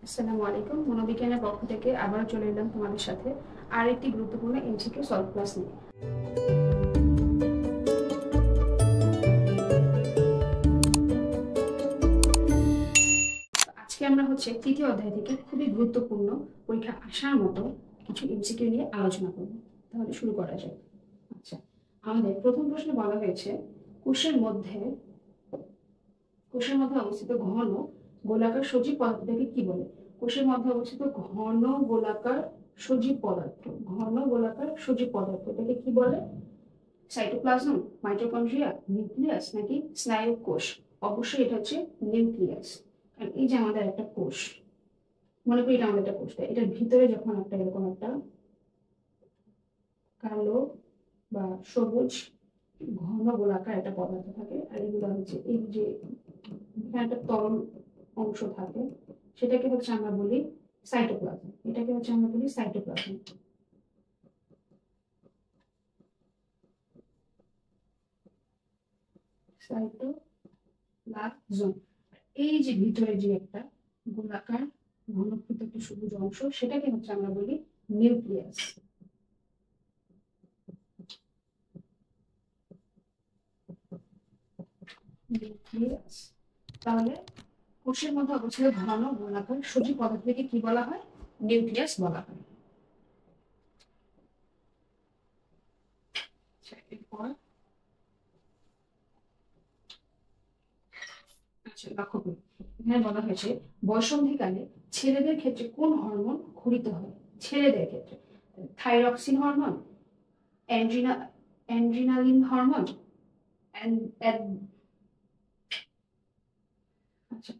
আসসালামু আলাইকুম। মনোবিজ্ঞানের পক্ষ থেকে আবার চলে এলাম তোমাদের সাথে আর একটি গুরুত্বপূর্ণ এমসিকিউ সলভ ক্লাস নিয়ে। আজকে আমরা তৃতীয় অধ্যায় থেকে খুবই গুরুত্বপূর্ণ পরীক্ষা আসার মতো কিছু এমসিকিউ নিয়ে আলোচনা করব। তাহলে শুরু করা যায়। আচ্ছা, আমাদের প্রথম প্রশ্নে বলা হয়েছে কোষের মধ্যে অবস্থিত ঘন গোলাকার সজীব পদার্থটাকে কি বলে? কোষের মধ্যে অবস্থিত ঘন গোলাকার সজীব পদার্থ এটাকে কি বলে? সাইটোপ্লাজম, মাইটোকন্ড্রিয়া, নিউক্লিয়াস নাকি স্নায়ু কোষ? অবশ্যই এটা হচ্ছে নিউক্লিয়াস। কারণ এই যে আমাদের একটা কোষ, মনে করি এটা আমাদের একটা কোষ, এটার ভিতরে যখন একটা এরকম একটা কালো বা সবুজ ঘন গোলাকার একটা পদার্থ থাকে, আর এগুলো হচ্ছে এই যে এখানে একটা তরল অংশ থাকে, সেটাকে আমরা বলি সাইটোপ্লাজম। এটাকে আমরা বলি সাইটোপ্লাজম। সাইটোপ্লাজম। এই যে ভিতরে যে একটা গোলাকার ঘনীভূত একটা সবুজ অংশ, সেটাকে আমরা বলি নিউক্লিয়াস। তাহলে কোষের মধ্যে অবস্থিত ঘন গোলাকার সজীব পদার্থকে কি বলা হয়? নিউক্লিয়াস বলা হয়। এরপর লক্ষ্য করি, এখানে বলা হয়েছে বয়সন্ধিকালে ছেলেদের ক্ষেত্রে কোন হরমোন ক্ষরিত হয়? ছেলেদের ক্ষেত্রে থাইরক্সিন হরমোন, অ্যাড্রিনালিন হরমোন, আচ্ছা,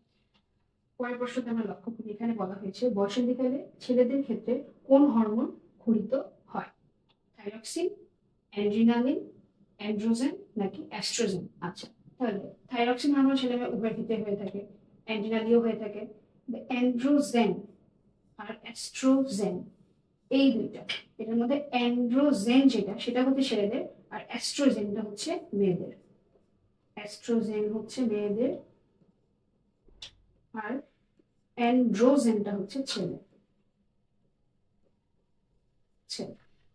পরের প্রশ্নটা আমরা লক্ষ্য করি, এখানে বলা হয়েছে বয়সন্ধিকালে ছেলেদের ক্ষেত্রে কোন হরমোন ক্ষরিত হয়? থাইরক্সিন, অ্যাড্রিনালিন, অ্যান্ড্রোজেন নাকি অ্যাস্ট্রোজেন? আচ্ছা, তাহলে থাইরক্সিন হরমোন ছেলেমেয়ে উভয়ের ক্ষেত্রে হয়ে থাকে, অ্যাড্রিনালিনও হয়ে থাকে। অ্যান্ড্রোজেন আর অ্যাস্ট্রোজেন এই দুইটা, এটার মধ্যে অ্যান্ড্রোজেন যেটা সেটা হচ্ছে ছেলেদের, আর অ্যাস্ট্রোজেনটা হচ্ছে মেয়েদের। অ্যাস্ট্রোজেন হচ্ছে মেয়েদের আর অ্যান্ড্রোজেনটা হচ্ছে ছেলে।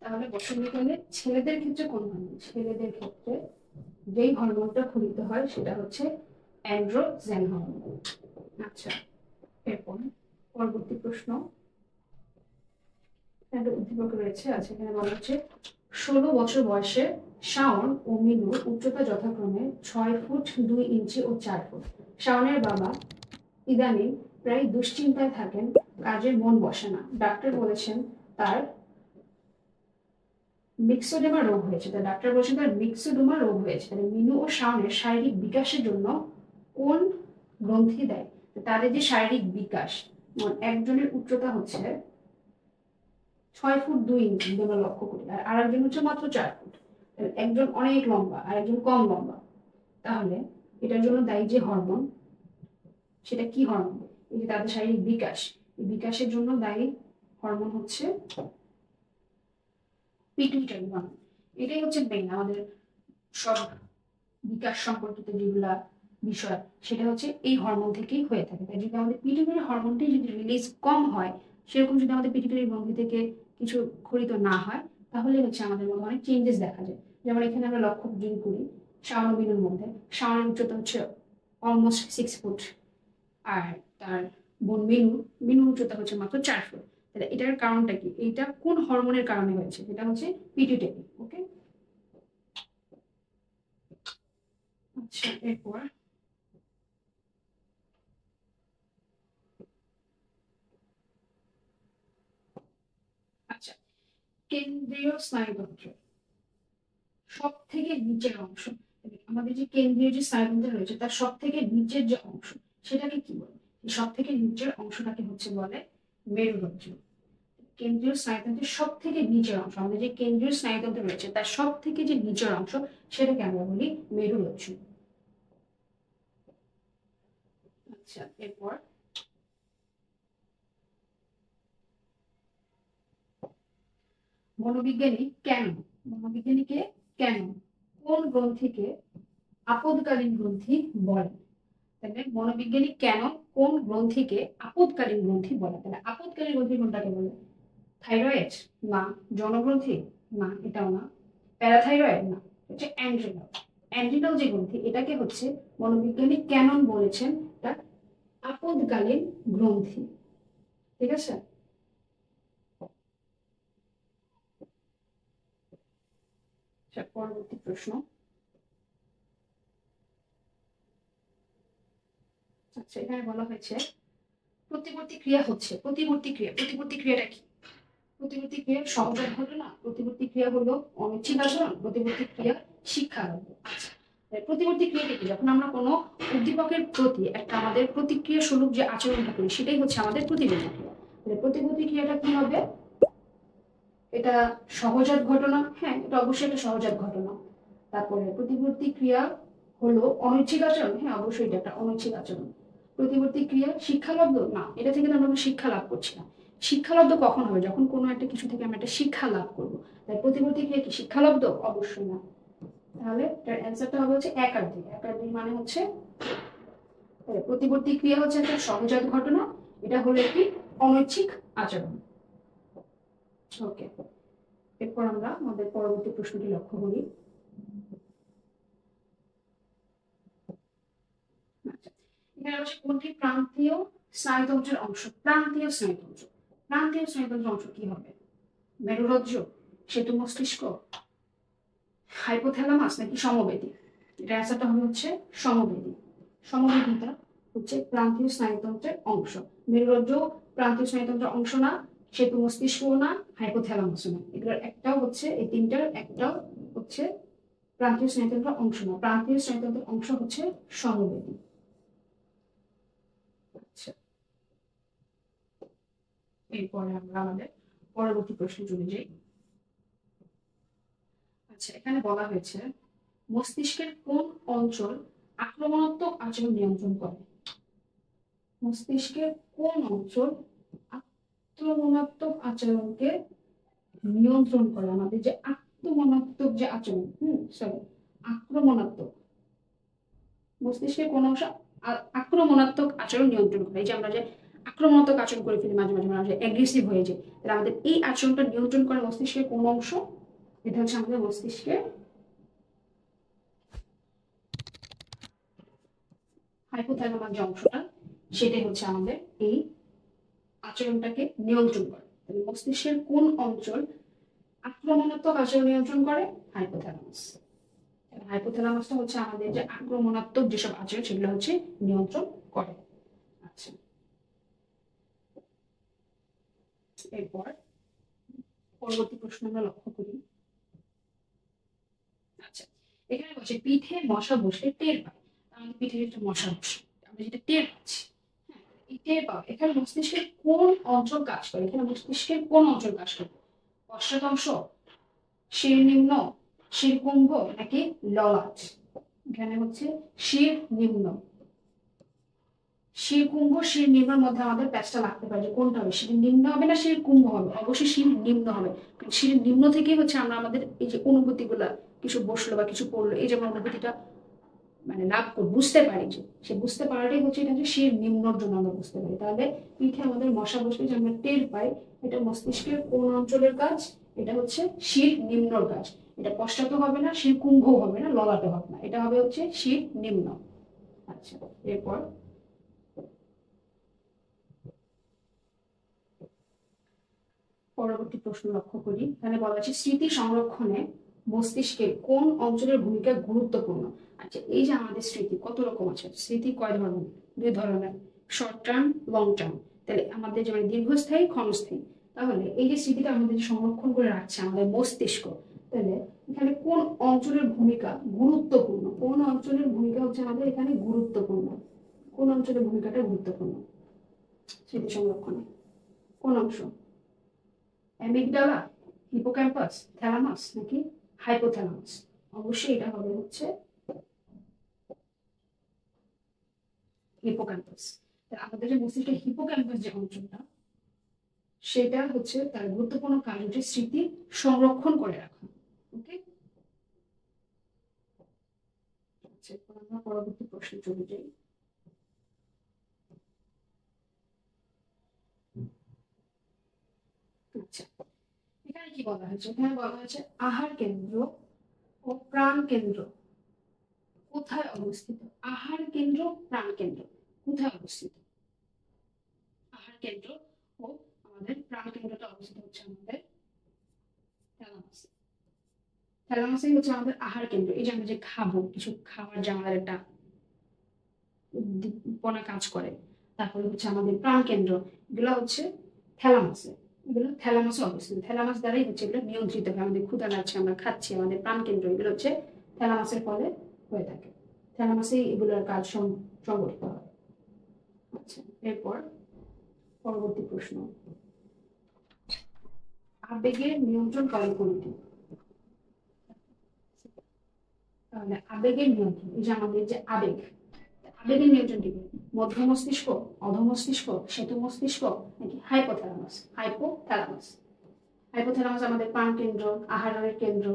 তাহলে বসন্তকালে ছেলেদের ক্ষেত্রে কোন হরমোন? ছেলেদের ক্ষেত্রে যেই হরমোনটা ক্ষরিত হয় সেটা হচ্ছে অ্যান্ড্রোজেন হরমোন। আচ্ছা, এরপর পরবর্তী প্রশ্ন, একটা উদ্দীপক রয়েছে। আছে এখানে বলা হচ্ছে 16 বছর বয়সে শাওন ও মিনুর উচ্চতা যথাক্রমে 6 ফুট 2 ইঞ্চি ও 4 ফুট। শাওনের বাবা ইদানিং প্রায় দুশ্চিন্তায় থাকেন, কাজে মন বসে না। ডাক্তার বলেছেন তার মিক্সোডেমা রোগ হয়েছে। ডাক্তার বলেছেন তার মিক্সোডেমা রোগ হয়েছে। তাহলে মিনু ও শাওনের শারীরিক বিকাশের জন্য কোন গ্রন্থি দেয়? তাদের যে শারীরিক বিকাশ, একজনের উচ্চতা হচ্ছে 6 ফুট 2 ইঞ্চি, আমরা লক্ষ্য করি, আর আরেকজন হচ্ছে মাত্র 4 ফুট। একজন অনেক লম্বা আর একজন কম লম্বা। তাহলে এটার জন্য দায়ী যে হরমোন, সেটা কি হরমোন? এই যে তাদের শারীরিক বিকাশ, এই বিকাশের জন্য দায়ী হরমোন হচ্ছে পিটুইটারি হরমোন। এটাই হচ্ছে মেইন আমাদের সব বিকাশ সম্পর্কিত যেগুলা বিষয়, সেটা হচ্ছে এই হরমোন থেকেই হয়ে থাকে। তাই যদি আমাদের পিটুইটারি হরমোনটি যদি রিলিজ কম হয়, সেরকম যদি আমাদের পিটুইটারি গ্রন্থি থেকে কিছু ক্ষরিত না হয়, তাহলে আমাদের মধ্যে অনেক চেঞ্জেস দেখা যায়। যেমন এখানে আমরা লক্ষ্য করি শাওন বিনুর মধ্যে, শাওনের উচ্চতা হচ্ছে অলমোস্ট 6 ফুট, আর তার বোন মিনুর উচ্চতা হচ্ছে মাত্র 4 ফুট। তাহলে এটার কারণটা কি? এটা কোন হরমোনের কারণে হয়েছে? এটা হচ্ছে পিটুইটারি। ওকে, আচ্ছা, এরপর আচ্ছা, কেন্দ্রীয় স্নায়ুতন্ত্র সব থেকে নিচের অংশ, আমাদের যে কেন্দ্রীয় যে স্নায়ুতন্ত্র রয়েছে তার সব থেকে নিচের যে অংশ, সেটাকে কি বলে? সব থেকে নিচের অংশটাকে বলে মেরুরজ্জ। কেন্দ্রীয় স্নায়ুতন্ত্রের সব থেকে নিচের অংশ, আমাদের যে কেন্দ্রীয় স্নায়ুতন্ত্র রয়েছে তার সব থেকে যে নিচের অংশ, সেটাকে আমরা বলি মেরুরজ্জ। আচ্ছা, এরপর মনোবিজ্ঞানীকে কেন কোন গ্রন্থিকে আপদকালীন গ্রন্থি বলেন? তাহলে মনোবিজ্ঞানী কেন কোন গ্রন্থিকে আপদকালীন গ্রন্থি বলে? তাহলে আপদকালীন গ্রন্থি কোনটাকে বলে? থাইরয়েড না, যৌনগ্রন্থি না, এটাও না, প্যারাথাইরয়েড না, হচ্ছে অ্যান্ড্রিনাল। অ্যান্ড্রিনাল যে গ্রন্থি এটাকে হচ্ছে মনোবিজ্ঞানী ক্যানন বলেছেন এটা আপদকালীন গ্রন্থি। ঠিক আছে? পরবর্তী প্রশ্ন। আচ্ছা, এখানে বলা হয়েছে প্রতিবর্তী ক্রিয়া হচ্ছে, প্রতিবর্তী ক্রিয়া, প্রতিবর্তী ক্রিয়াটা কি? প্রতিবর্তী ক্রিয়ার সহজাত ঘটনা, প্রতিবর্তী ক্রিয়া হলো অনিচ্ছিক আচরণ, প্রতিবর্তী ক্রিয়া শিক্ষা। আচ্ছা, প্রতিবর্তী ক্রিয়াটা কি? যখন আমরা কোনো উদ্দীপকের প্রতি একটা আমাদের প্রতিক্রিয়া স্বরূপ যে আচরণটা করি সেটাই হচ্ছে আমাদের প্রতিবর্তী ক্রিয়া। প্রতিবর্তী ক্রিয়াটা কি হবে? এটা সহজাত ঘটনা, হ্যাঁ এটা অবশ্যই একটা সহজাত ঘটনা। তারপরে প্রতিবর্তী ক্রিয়া হলো অনৈচ্ছিক আচরণ, হ্যাঁ অবশ্যই এটা একটা অনৈচ্ছিক আচরণ। প্রতিবর্তী ক্রিয়া শিক্ষালব্ধ না, এটা থেকে তো আমরা শিক্ষা লাভ করছি না। শিক্ষালব্ধ কখন হবে? যখন কোনো একটা কিছু থেকে আমরা একটা শিক্ষা লাভ করবো। তাই প্রতিবর্তী ক্রিয়া কি শিক্ষালব্ধ? অবশ্যই না। তাহলে এটার অ্যান্সারটা হবে হচ্ছে একাধিক। একাধিক মানে হচ্ছে প্রতিবর্তী ক্রিয়া হচ্ছে একটা সহজাত ঘটনা, এটা হলো একটি অনৈচ্ছিক আচরণ। ওকে, এরপর আমরা আমাদের পরবর্তী প্রশ্নটি লক্ষ্য করি। এখানে হচ্ছে কোনটি প্রান্তীয় স্নায়ুতন্ত্রের অংশ? প্রান্তীয় স্নায়ুতন্ত্র, প্রান্তীয় স্নায়ুতন্ত্রের অংশ কি হবে? মেরুরজ্জ, সেতু মস্তিষ্ক, হাইপোথ্যালামাস নাকি সমবেদী? এটা অ্যান্সারটা হবে হচ্ছে সমবেদী। সমবেদীটা হচ্ছে প্রান্তীয় স্নায়ুতন্ত্রের অংশ। মেরুরজ্জ প্রান্তীয় স্নায়ুতন্ত্রের অংশ না, সেতু মস্তিষ্কও না, হাইপোথ্যালামাসও না। এগুলোর একটাও হচ্ছে, এই তিনটার একটাও হচ্ছে প্রান্তীয় স্নায়ুতন্ত্রের অংশ না। প্রান্তীয় স্নায়ুতন্ত্রের অংশ হচ্ছে সমবেদী। আচ্ছা, এরপরে আমরা আমাদের পরবর্তী প্রশ্নে চলে যাই। আচ্ছা, এখানে বলা হয়েছে মস্তিষ্কের কোন অঞ্চল আক্রমণাত্মক আচরণ নিয়ন্ত্রণ করে? মস্তিষ্কের কোন অঞ্চল আক্রমণাত্মক আচরণকে নিয়ন্ত্রণ করে? আমাদের যে আক্রমণাত্মক যে আচরণ, সরি আক্রমণাত্মক, মস্তিষ্কের কোন অংশ আক্রমণাত্মক আচরণ নিয়ন্ত্রণ করে? এই যে আমরা যে আক্রমণাত্মক আচরণ করে ফেলি মাঝে মাঝে, মাঝে অ্যাগ্রেসিভ হয়ে যায়, তাহলে আমাদের এই আচরণটা নিয়ন্ত্রণ করে মস্তিষ্কের কোন অংশ? এটা হচ্ছে আমাদের মস্তিষ্কের হাইপোথ্যালামাস যে অংশটা, সেটাই হচ্ছে আমাদের এই আচরণটাকে নিয়ন্ত্রণ করে। তাহলে মস্তিষ্কের কোন অঞ্চল আক্রমণাত্মক আচরণ নিয়ন্ত্রণ করে? হাইপোথ্যালামাস। হাইপোথ্যালামাসটা হচ্ছে আমাদের যে আক্রমণাত্মক যেসব আচরণ সেগুলো হচ্ছে নিয়ন্ত্রণ করে। আচ্ছা, এরপর পরবর্তী প্রশ্ন আমরা লক্ষ্য করি। আচ্ছা, এখানে বলছে পিঠে মশা বসলে টের পায়। আমাদের পিঠে একটা মশা বসে, আমরা যেটা টের পাচ্ছি, হ্যাঁ এই টের পাওয়া, এখানে মস্তিষ্কের কোন অঞ্চল কাজ করে? এখানে মস্তিষ্কের কোন অঞ্চল কাজ করে? পশ্চাৎ শিরনিম্ন, শিরকুম্ভ নাকি ললাট? এখানে হচ্ছে শির নিম্ন। শিরকুম্ভ শির নিম্নের মধ্যে আমাদের প্যাচটা লাগতে পারে, যে কোনটা হবে, শির নিম্ন হবে না শির কুম্ভ হবে? অবশ্যই শির নিম্ন হবে। শির নিম্ন থেকেই হচ্ছে আমরা আমাদের এই যে অনুভূতি গুলা, কিছু বসলো বা কিছু পড়লো, এই যে আমরা অনুভূতিটা মানে লাভ করি, বুঝতে পারি, যে সে বুঝতে পারাটাই হচ্ছে এটা, যে শির নিম্নর জন্য আমরা বুঝতে পারি। তাহলে পিঠে আমাদের মশা বসলে যে আমরা টের পাই, এটা মস্তিষ্কের কোন অঞ্চলের কাজ? এটা হচ্ছে শির নিম্নর কাজ। এটা পশ্চাৎ হবে না, শির কুম্ভ হবে না, ললাটও হবে না, এটা হবে হচ্ছে শির নিম্ন। আচ্ছা, এরপর পরবর্তী প্রশ্ন লক্ষ্য করি। এখানে বলা আছে স্মৃতি সংরক্ষণে মস্তিষ্কের কোন অঞ্চলের ভূমিকা গুরুত্বপূর্ণ? আচ্ছা, এই যে আমাদের স্মৃতি কত রকম আছে, স্মৃতি কয় ধরনের? দুই ধরনের, শর্ট টার্ম, লং টার্ম। তাহলে আমাদের যে দীর্ঘস্থায়ী, ক্ষণস্থায়ী। তাহলে এই যে স্মৃতিটা আমাদের সংরক্ষণ করে রাখছে আমাদের মস্তিষ্ক, তাহলে এখানে কোন অঞ্চলের ভূমিকা গুরুত্বপূর্ণ? কোন অঞ্চলের ভূমিকা হচ্ছে আমাদের এখানে গুরুত্বপূর্ণ? কোন অঞ্চলের ভূমিকাটা গুরুত্বপূর্ণ স্মৃতি সংরক্ষণে? কোন অংশ? অ্যামিগডালা, হিপোক্যাম্পাস, থ্যালামাস নাকি হাইপোথ্যালামাস? অবশ্যই এটা হবে হচ্ছে হিপোক্যাম্পাস। আমাদের যে মস্তিষ্কের হিপোক্যাম্পাস যে অঞ্চলটা, সেটা হচ্ছে তার গুরুত্বপূর্ণ কাজ হচ্ছে স্মৃতি সংরক্ষণ করে রাখা। ওকে, আচ্ছা, আমরা পরবর্তী প্রশ্নে চলে যাই। আচ্ছা, এখানে কি বলা হয়েছে? এখানে বলা হয়েছে আহার কেন্দ্র ও প্রাণ কেন্দ্র কোথায় অবস্থিত? আহার কেন্দ্র, প্রাণ কেন্দ্র কোথায় অবস্থিত? আহার কেন্দ্র ও আমাদের প্রাণ কেন্দ্রটা অবস্থিত হচ্ছে আমাদের থ্যালামাসে। থ্যালামাসই হচ্ছে আমাদের আহার কেন্দ্র। এই যে আমরা যে খাবো, কিছু খাবার যে আমাদের একটা উদ্দীপনা কাজ করে। তারপরে হচ্ছে আমাদের প্রাণ কেন্দ্র, এগুলো হচ্ছে থ্যালামাসে। এগুলো থ্যালামাসে অবস্থিত। থ্যালামাস দ্বারাই হচ্ছে এগুলো নিয়ন্ত্রিত হয়। আমাদের ক্ষুধা লাগছে, আমরা খাচ্ছি, আমাদের প্রাণ কেন্দ্র এগুলো হচ্ছে থ্যালামাসের ফলে হয়ে থাকে। থ্যালামাসেই এগুলোর কাজ সংগঠিত হয়। আচ্ছা, এরপর পরবর্তী প্রশ্ন, আবেগের নিয়ন্ত্রণ করে কোনটি? তাহলে আবেগের নিয়ন্ত্রণ, এই যে আমাদের যে আবেগ, আবেগের নিয়ন্ত্রণ কি? মধ্য মস্তিষ্ক, অধ মস্তিষ্ক, শ্বেত মস্তিষ্ক নাকি হাইপোথ্যালামাস? হাইপোথ্যালামাস। হাইপোথ্যালামাস আমাদের প্রাণ কেন্দ্র, আহারের কেন্দ্র,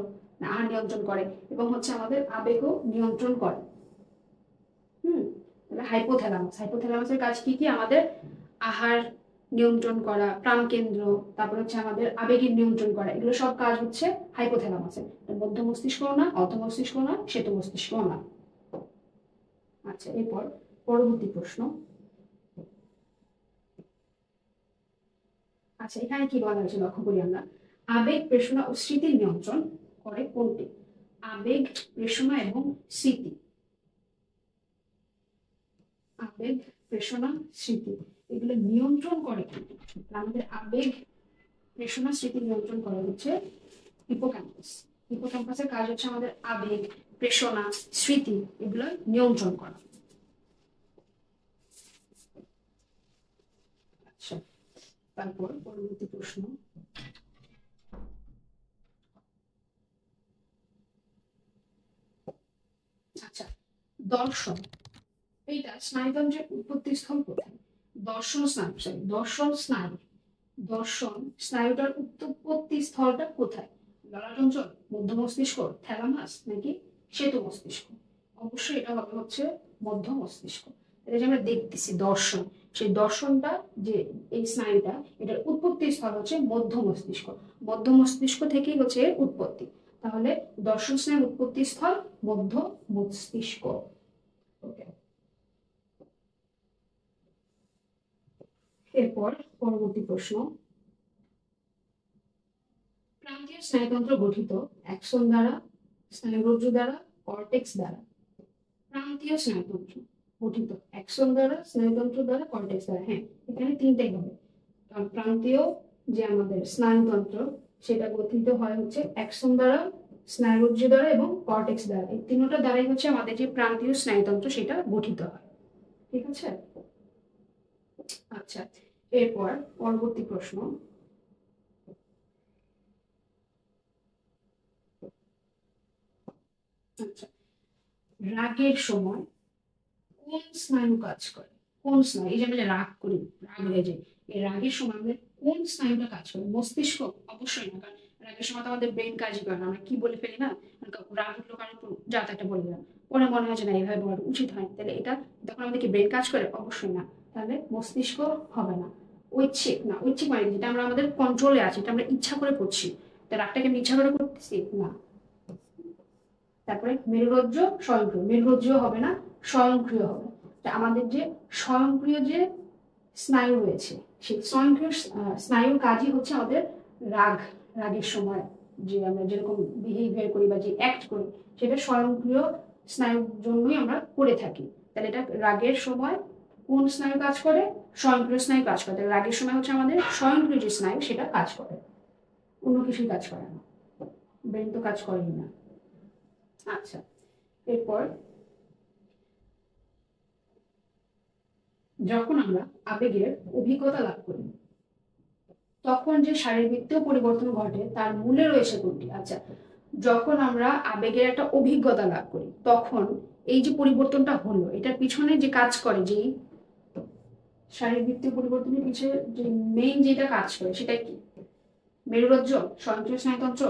আহার নিয়ন্ত্রণ করে এবং হচ্ছে আমাদের আবেগও নিয়ন্ত্রণ করে। তাহলে হাইপোথ্যালামাস, হাইপোথ্যালামাসের কাজ কি কি? আমাদের আহার নিয়ন্ত্রণ করা, প্রাণ কেন্দ্র, তারপর হচ্ছে আমাদের আবেগের নিয়ন্ত্রণ করা, এগুলো সব কাজ হচ্ছে হাইপোথ্যালামাসের। মধ্য মস্তিষ্ক না, অর্ধ মস্তিষ্ক না, শ্বেত মস্তিষ্ক না। আচ্ছা, এরপর পরবর্তী প্রশ্ন। আচ্ছা, এখানে কি বলা হয়েছে লক্ষ্য করি আমরা। আবেগ, প্রেষণা ও স্মৃতির নিয়ন্ত্রণ করে কোনটি? আবেগ, প্রেষণা এবং স্মৃতি। আবেগ, প্রেষণা, স্মৃতি এগুলো নিয়ন্ত্রণ করে কোনটি? আমাদের আবেগ, প্রেষণা, স্মৃতি নিয়ন্ত্রণ করে হচ্ছে হিপোক্যাম্পাস। হিপোক্যাম্পাসের কাজ হচ্ছে আমাদের আবেগ, প্রেষণা, স্মৃতি এগুলো নিয়ন্ত্রণ করা। আচ্ছা, তারপর পরবর্তী প্রশ্ন। আচ্ছা, দর্শন, এইটা স্নায়ুতন্ত্রের উৎপত্তি স্থল কোথায়? দর্শন স্নায়ু, সরি দর্শন স্নায়ু, দর্শন স্নায়ুটার উৎপত্তি স্থলটা কোথায়? ললাট অঞ্চল, মধ্য মস্তিষ্ক, থ্যালামাস নাকি শ্বেত মস্তিষ্ক? অবশ্যই এটা হবে হচ্ছে মধ্য মস্তিষ্ক। এটা যে আমরা দেখতেছি দর্শন, সেই দর্শনটা যে এই স্নায়ুটা, এটার উৎপত্তি স্থল হচ্ছে মধ্য মস্তিষ্ক। মধ্য মস্তিষ্ক থেকেই হচ্ছে এর উৎপত্তি। তাহলে দর্শন স্নায়ুর উৎপত্তি স্থল মধ্য মস্তিষ্ক। ওকে, এরপর পরবর্তী প্রশ্ন। প্রান্তীয় স্নায়ুতন্ত্র গঠিত অ্যাক্সন দ্বারা, স্নায়ুরজ্জু দ্বারা, কর্টেক্স দ্বারা। প্রান্তীয় স্নায়ুতন্ত্র গঠিত অ্যাক্সন দ্বারা, স্নায়ুতন্ত্র দ্বারা, কর্টেক্স দ্বারা। হ্যাঁ, এখানে তিনটাই হবে। কারণ প্রান্তীয় যে আমাদের স্নায়ুতন্ত্র সেটা গঠিত হয় হচ্ছে অ্যাক্সন দ্বারা, স্নায়ুরজ্জু দ্বারা এবং কর্টেক্স দ্বারা। এই তিনটা দ্বারাই হচ্ছে আমাদের যে প্রান্তীয় স্নায়ুতন্ত্র সেটা গঠিত হয়। ঠিক আছে? আচ্ছা, এরপর পরবর্তী প্রশ্ন। আচ্ছা, রাগের সময় কোন স্নায়ু কাজ করে? কোন স্নায়ু? এই যে আমরা রাগ করি, রাগ হয়ে যায়, এই রাগের সময় আমাদের কোন স্নায়ুটা কাজ করে? মস্তিষ্ক? অবশ্যই না, কারণ রাগের সময় তো আমাদের ব্রেন কাজই করে না। আমরা কি বলে ফেলি না, রাগ উঠলো কারণ যা তা একটা বলে দিলাম, পরে মনে হয় যে না এইভাবে বলা উচিত হয়, তাহলে এটা তখন আমাদের কি ব্রেন কাজ করে? অবশ্যই না। তাহলে মস্তিষ্ক হবে না। ঐচ্ছিক না, ঐচ্ছিক মানে যেটা আমরা আমাদের কন্ট্রোলে আছে, এটা আমরা ইচ্ছা করে করছি, তা রাগটাকে আমি ইচ্ছা করে করতেছি না। তারপরে মেরুরজ্জ, স্বয়ংক্রিয়। মেরুরজ্জ হবে না, স্বয়ংক্রিয় হবে। আমাদের যে স্বয়ংক্রিয় যে স্নায়ু রয়েছে, সেই স্বয়ংক্রিয় স্নায়ুর কাজই হচ্ছে আমাদের রাগ, রাগের সময় যে আমরা যেরকম বিহেভিয়ার করি বা যে অ্যাক্ট করি, সেটা স্বয়ংক্রিয় স্নায়ুর জন্যই আমরা করে থাকি। তাহলে এটা রাগের সময় কোন স্নায়ু কাজ করে? স্বয়ংক্রিয় স্নায়ু কাজ করে। তাহলে রাগের সময় হচ্ছে আমাদের স্বয়ংক্রিয় যে স্নায়ু সেটা কাজ করে, অন্য কিছুই কাজ করে না, ব্রেন তো কাজ করেই না। আচ্ছা, এরপর যখন আমরা আবেগের অভিজ্ঞতা লাভ করি তখন যে শারীরবৃত্তীয় পরিবর্তন ঘটে তার মূলে রয়েছে কোনটি? আচ্ছা, যখন আমরা আবেগের একটা অভিজ্ঞতা লাভ করি তখন এই যে পরিবর্তনটা হলো, এটার পিছনে যে কাজ করে, যে শারীরবৃত্তীয় পরিবর্তনের পিছনে যে মেইন যেটা কাজ করে সেটা কি? মেরুরজ্জ, স্বয়ংক্রিয় স্নায়ুতন্ত্র,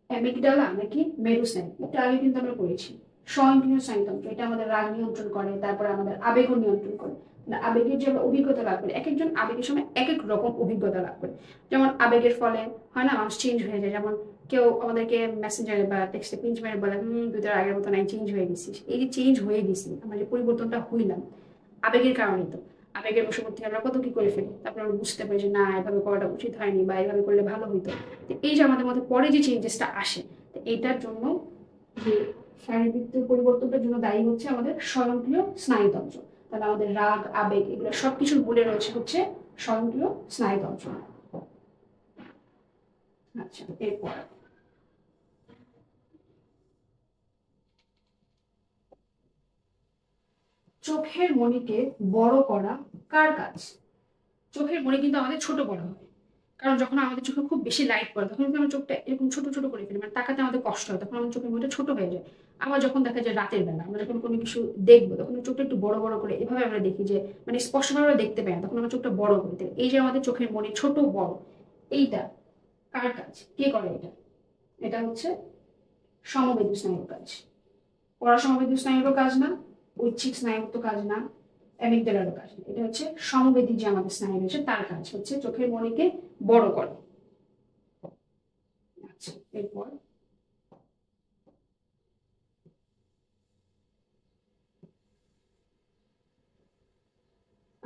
অ্যামিগডালা নাকি মেরু স্নায়ু? এটা আগে কিন্তু আমরা পড়েছি। স্বয়ংক্রিয় স্নায়ুতন্ত্র, এটা আমাদের রাগ নিয়ন্ত্রণ করে, তারপরে আমাদের আবেগও নিয়ন্ত্রণ করে। আবেগের যে আমরা অভিজ্ঞতা লাভ করি, এক একজন আবেগের সময় এক এক রকম অভিজ্ঞতা লাভ করে। যেমন আবেগের ফলে হয় না মানুষ চেঞ্জ হয়ে যায়, যেমন কেউ আমাদেরকে মেসেঞ্জারে বা টেক্সটে পিঞ্চ মেরে বলে তুই তোর আগের মতো নাই, চেঞ্জ হয়ে গেছিস। এই যে চেঞ্জ হয়ে গেছি, আমরা যে পরিবর্তনটা হইলাম আবেগের কারণে, তো আবেগের বশবর্তী আমরা কত কি করে ফেলি, তারপর আমরা বুঝতে পারি যে না এভাবে করাটা উচিত হয়নি বা এভাবে করলে ভালো হইতো। তো এই যে আমাদের মধ্যে পরে যে চেঞ্জেসটা আসে, তো এইটার জন্য যে শারীরিক পরিবর্তনটার জন্য দায়ী হচ্ছে আমাদের স্বয়ংক্রিয় স্নায়ুতন্ত্র। তাহলে আমাদের রাগ আবেগ এগুলো সবকিছুর মূলে রয়েছে হচ্ছে স্বয়ংক্রিয় স্নায়ুতন্ত্র। আচ্ছা, এরপর চোখের মণিকে বড় করা কার কাজ? চোখের মণি কিন্তু আমাদের ছোট বড় হয়, কারণ যখন আমাদের চোখে খুব বেশি লাইট পড়ে তখন কিন্তু আমরা চোখটা এরকম ছোট ছোট করে ফেলি, মানে তাকাতে আমাদের কষ্ট হয়, তখন আমাদের চোখের মণিটা ছোট হয়ে যায়। আবার যখন দেখা যায় রাতের বেলা আমরা যখন কোনো কিছু দেখবো তখন চোখটা একটু বড় বড় করে এভাবে আমরা দেখি যে মানে স্পষ্টভাবে আমরা দেখতে পাই না, তখন আমরা চোখটা বড় করে দিই। এই যে আমাদের চোখের মণি ছোট বড়, এইটা কার কাজ, কে করে এটা? এটা হচ্ছে সমবেদী স্নায়ুর কাজ। পরাসমবেদী স্নায়ুরও কাজ না, ঐচ্ছিক স্নায়ুর তো কাজ না, অ্যামিগডালারও কাজ না। এটা হচ্ছে সমবেদী যে আমাদের স্নায়ু রয়েছে তার কাজ হচ্ছে চোখের মণিকে বড় করা। আচ্ছা, এরপর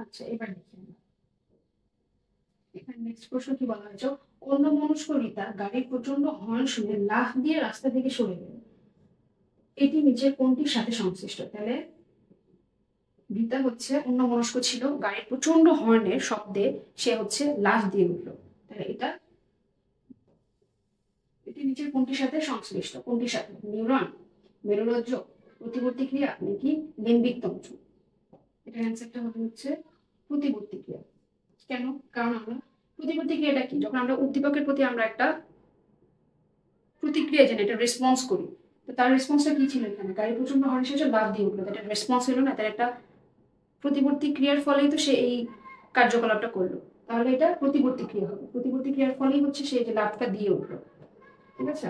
আচ্ছা এবার দেখি আমরা এখানে নেক্সট প্রশ্ন কি বলা হয়েছে, অন্যমনস্ক রীতা গাড়ির প্রচন্ড হর্ন শুনে লাফ দিয়ে রাস্তা থেকে সরে গেল, এটি নিচের কোনটির সাথে সংশ্লিষ্ট? তাহলে রীতা হচ্ছে অন্যমনস্ক ছিল, গাড়ির প্রচন্ড হর্নের শব্দে সে হচ্ছে লাফ দিয়ে উঠলো, তাহলে এটি নিচের কোনটির সাথে সংশ্লিষ্ট? কোনটির সাথে? নিউরন, মেরুরজ্জ, প্রতিবর্তী ক্রিয়া নাকি লিম্বিক তন্ত্র? এটার অ্যান্সারটা হবে হচ্ছে প্রতিবর্তী ক্রিয়া। কেন? কারণ আমরা প্রতিবর্তী ক্রিয়াটা কি, যখন আমরা উদ্দীপকের প্রতি আমরা একটা প্রতিক্রিয়া জানি, একটা রেসপন্স করি, তো তার রেসপন্সটা কি ছিল এখানে? গাড়ি প্রচন্ড হর্ন শেষে লাফ দিয়ে উঠলো, এটা রেসপন্স হলো না, তার একটা প্রতিবর্তী ক্রিয়ার ফলেই তো সে এই কার্যকলাপটা করলো, তাহলে এটা প্রতিবর্তী ক্রিয়া হবে। প্রতিবর্তী ক্রিয়ার ফলেই হচ্ছে সে যে লাফটা দিয়ে উঠলো। ঠিক আছে।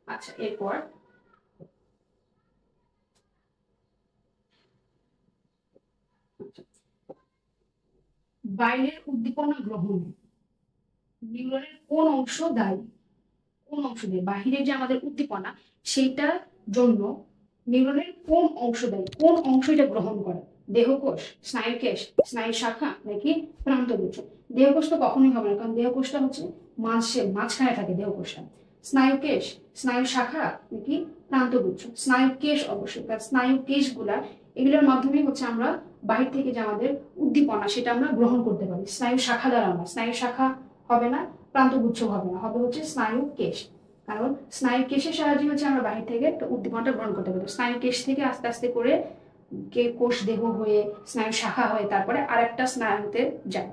আচ্ছা, এরপর বাইরের উদ্দীপনা গ্রহণে নিউরনের কোন অংশ দায়ী? কোন অংশ দিয়ে বাহিরের যে আমাদের উদ্দীপনা সেইটার জন্য নিউরনের কোন অংশ দায়ী, কোন অংশ এটা গ্রহণ করে? দেহকোষ, স্নায়ুকেশ, স্নায়ু শাখা নাকি প্রান্তগুচ্ছ? দেহকোষ তো কখনোই হবে না, কারণ দেহকোষটা হচ্ছে মাঝখানে থাকে দেহকোষটা। স্নায়ুকেশ, স্নায়ু শাখা নাকি প্রান্তগুচ্ছ? স্নায়ুকেশ অবশ্যই, কারণ স্নায়ুকেশ গুলা এগুলোর মাধ্যমে হচ্ছে আমরা বাহির থেকে যে আমাদের উদ্দীপনা সেটা আমরা গ্রহণ করতে পারি। স্নায়ু শাখা দ্বারা আমরা, স্নায়ু শাখা হবে না, প্রান্তগুচ্ছ হবে না, হবে হচ্ছে স্নায়ু কেশ। কারণ স্নায়ু কেশের সাহায্যে হচ্ছে আমরা বাহির থেকে একটা উদ্দীপনাটা গ্রহণ করতে পারি। স্নায়ু কেশ থেকে আস্তে আস্তে করে কোষ দেহ হয়ে স্নায়ু শাখা হয়ে তারপরে আরেকটা স্নায়ুতে যায়,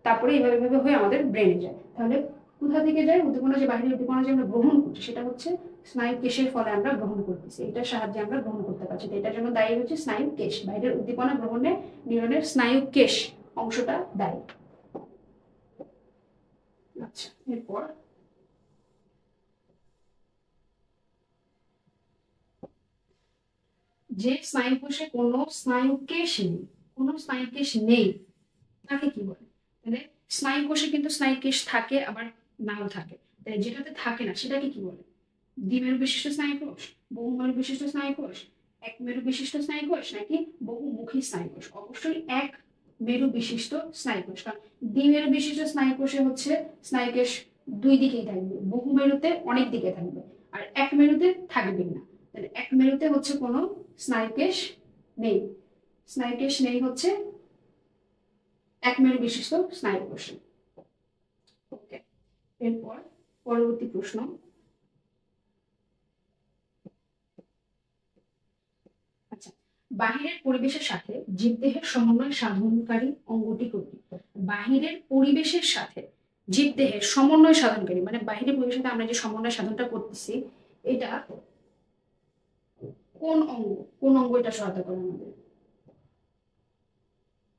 তারপরে এইভাবে এইভাবে হয়ে আমাদের ব্রেনে যায়। তাহলে কোথা থেকে যায় উদ্দীপনা, যে বাহিরের উদ্দীপনা যে আমরা গ্রহণ করছি সেটা হচ্ছে স্নায়ু কেশের ফলে আমরা গ্রহণ করতেছি, এটার সাহায্যে আমরা গ্রহণ করতে পারছি। তো এটার জন্য দায়ী হচ্ছে স্নায়ু কেশ, বাইরের উদ্দীপনা গ্রহণে নিউরনের স্নায়ু কেশ অংশটা দায়ী। আচ্ছা, এরপর যে স্নায়ুকোষে কোনো স্নায়ুকেশ নেই, কোনো স্নায়ুকেশ নেই তাকে কি বলে? তাহলে স্নায়ুকোষে কিন্তু স্নায়ুকেশ থাকে আবার নাও থাকে, তাই যেটাতে থাকে না সেটাকে কি বলে? দ্বিমেরু বিশিষ্ট স্নায়ুকোষ, বহুমেরু বিশিষ্ট স্নায়ুকোষ, এক মেরু বিশিষ্ট স্নায়ুকোষ নাকি বহুমুখী স্নায়ুকোষ? অবশ্যই এক মেরু বিশিষ্ট স্নায়ুকোষ, কারণ দ্বিমেরু বিশিষ্ট স্নায়ুকোষে হচ্ছে স্নায়ুকেশ দুই দিকেই থাকবে, বহুমেরুতে অনেক দিকে থাকবে, আর এক মেরুতে থাকবে না। তাহলে এক মেরুতে হচ্ছে কোনো স্নায়ুকেশ নেই, স্নায়ুকেশ নেই হচ্ছে এক মেরু বিশিষ্ট স্নায়ুকোষে। ওকে, এরপর পরবর্তী প্রশ্ন, আচ্ছা, বাহিরের পরিবেশের সাথে জীবদেহের সমন্বয় সাধনকারী অঙ্গটি কোনটি? বাহিরের পরিবেশের সাথে জীবদেহের সমন্বয় সাধনকারী মানে বাহিরের পরিবেশের সাথে আমরা যে সমন্বয় সাধনটা করতেছি এটা কোন অঙ্গ, কোন অঙ্গ এটা সহায়তা করে আমাদের?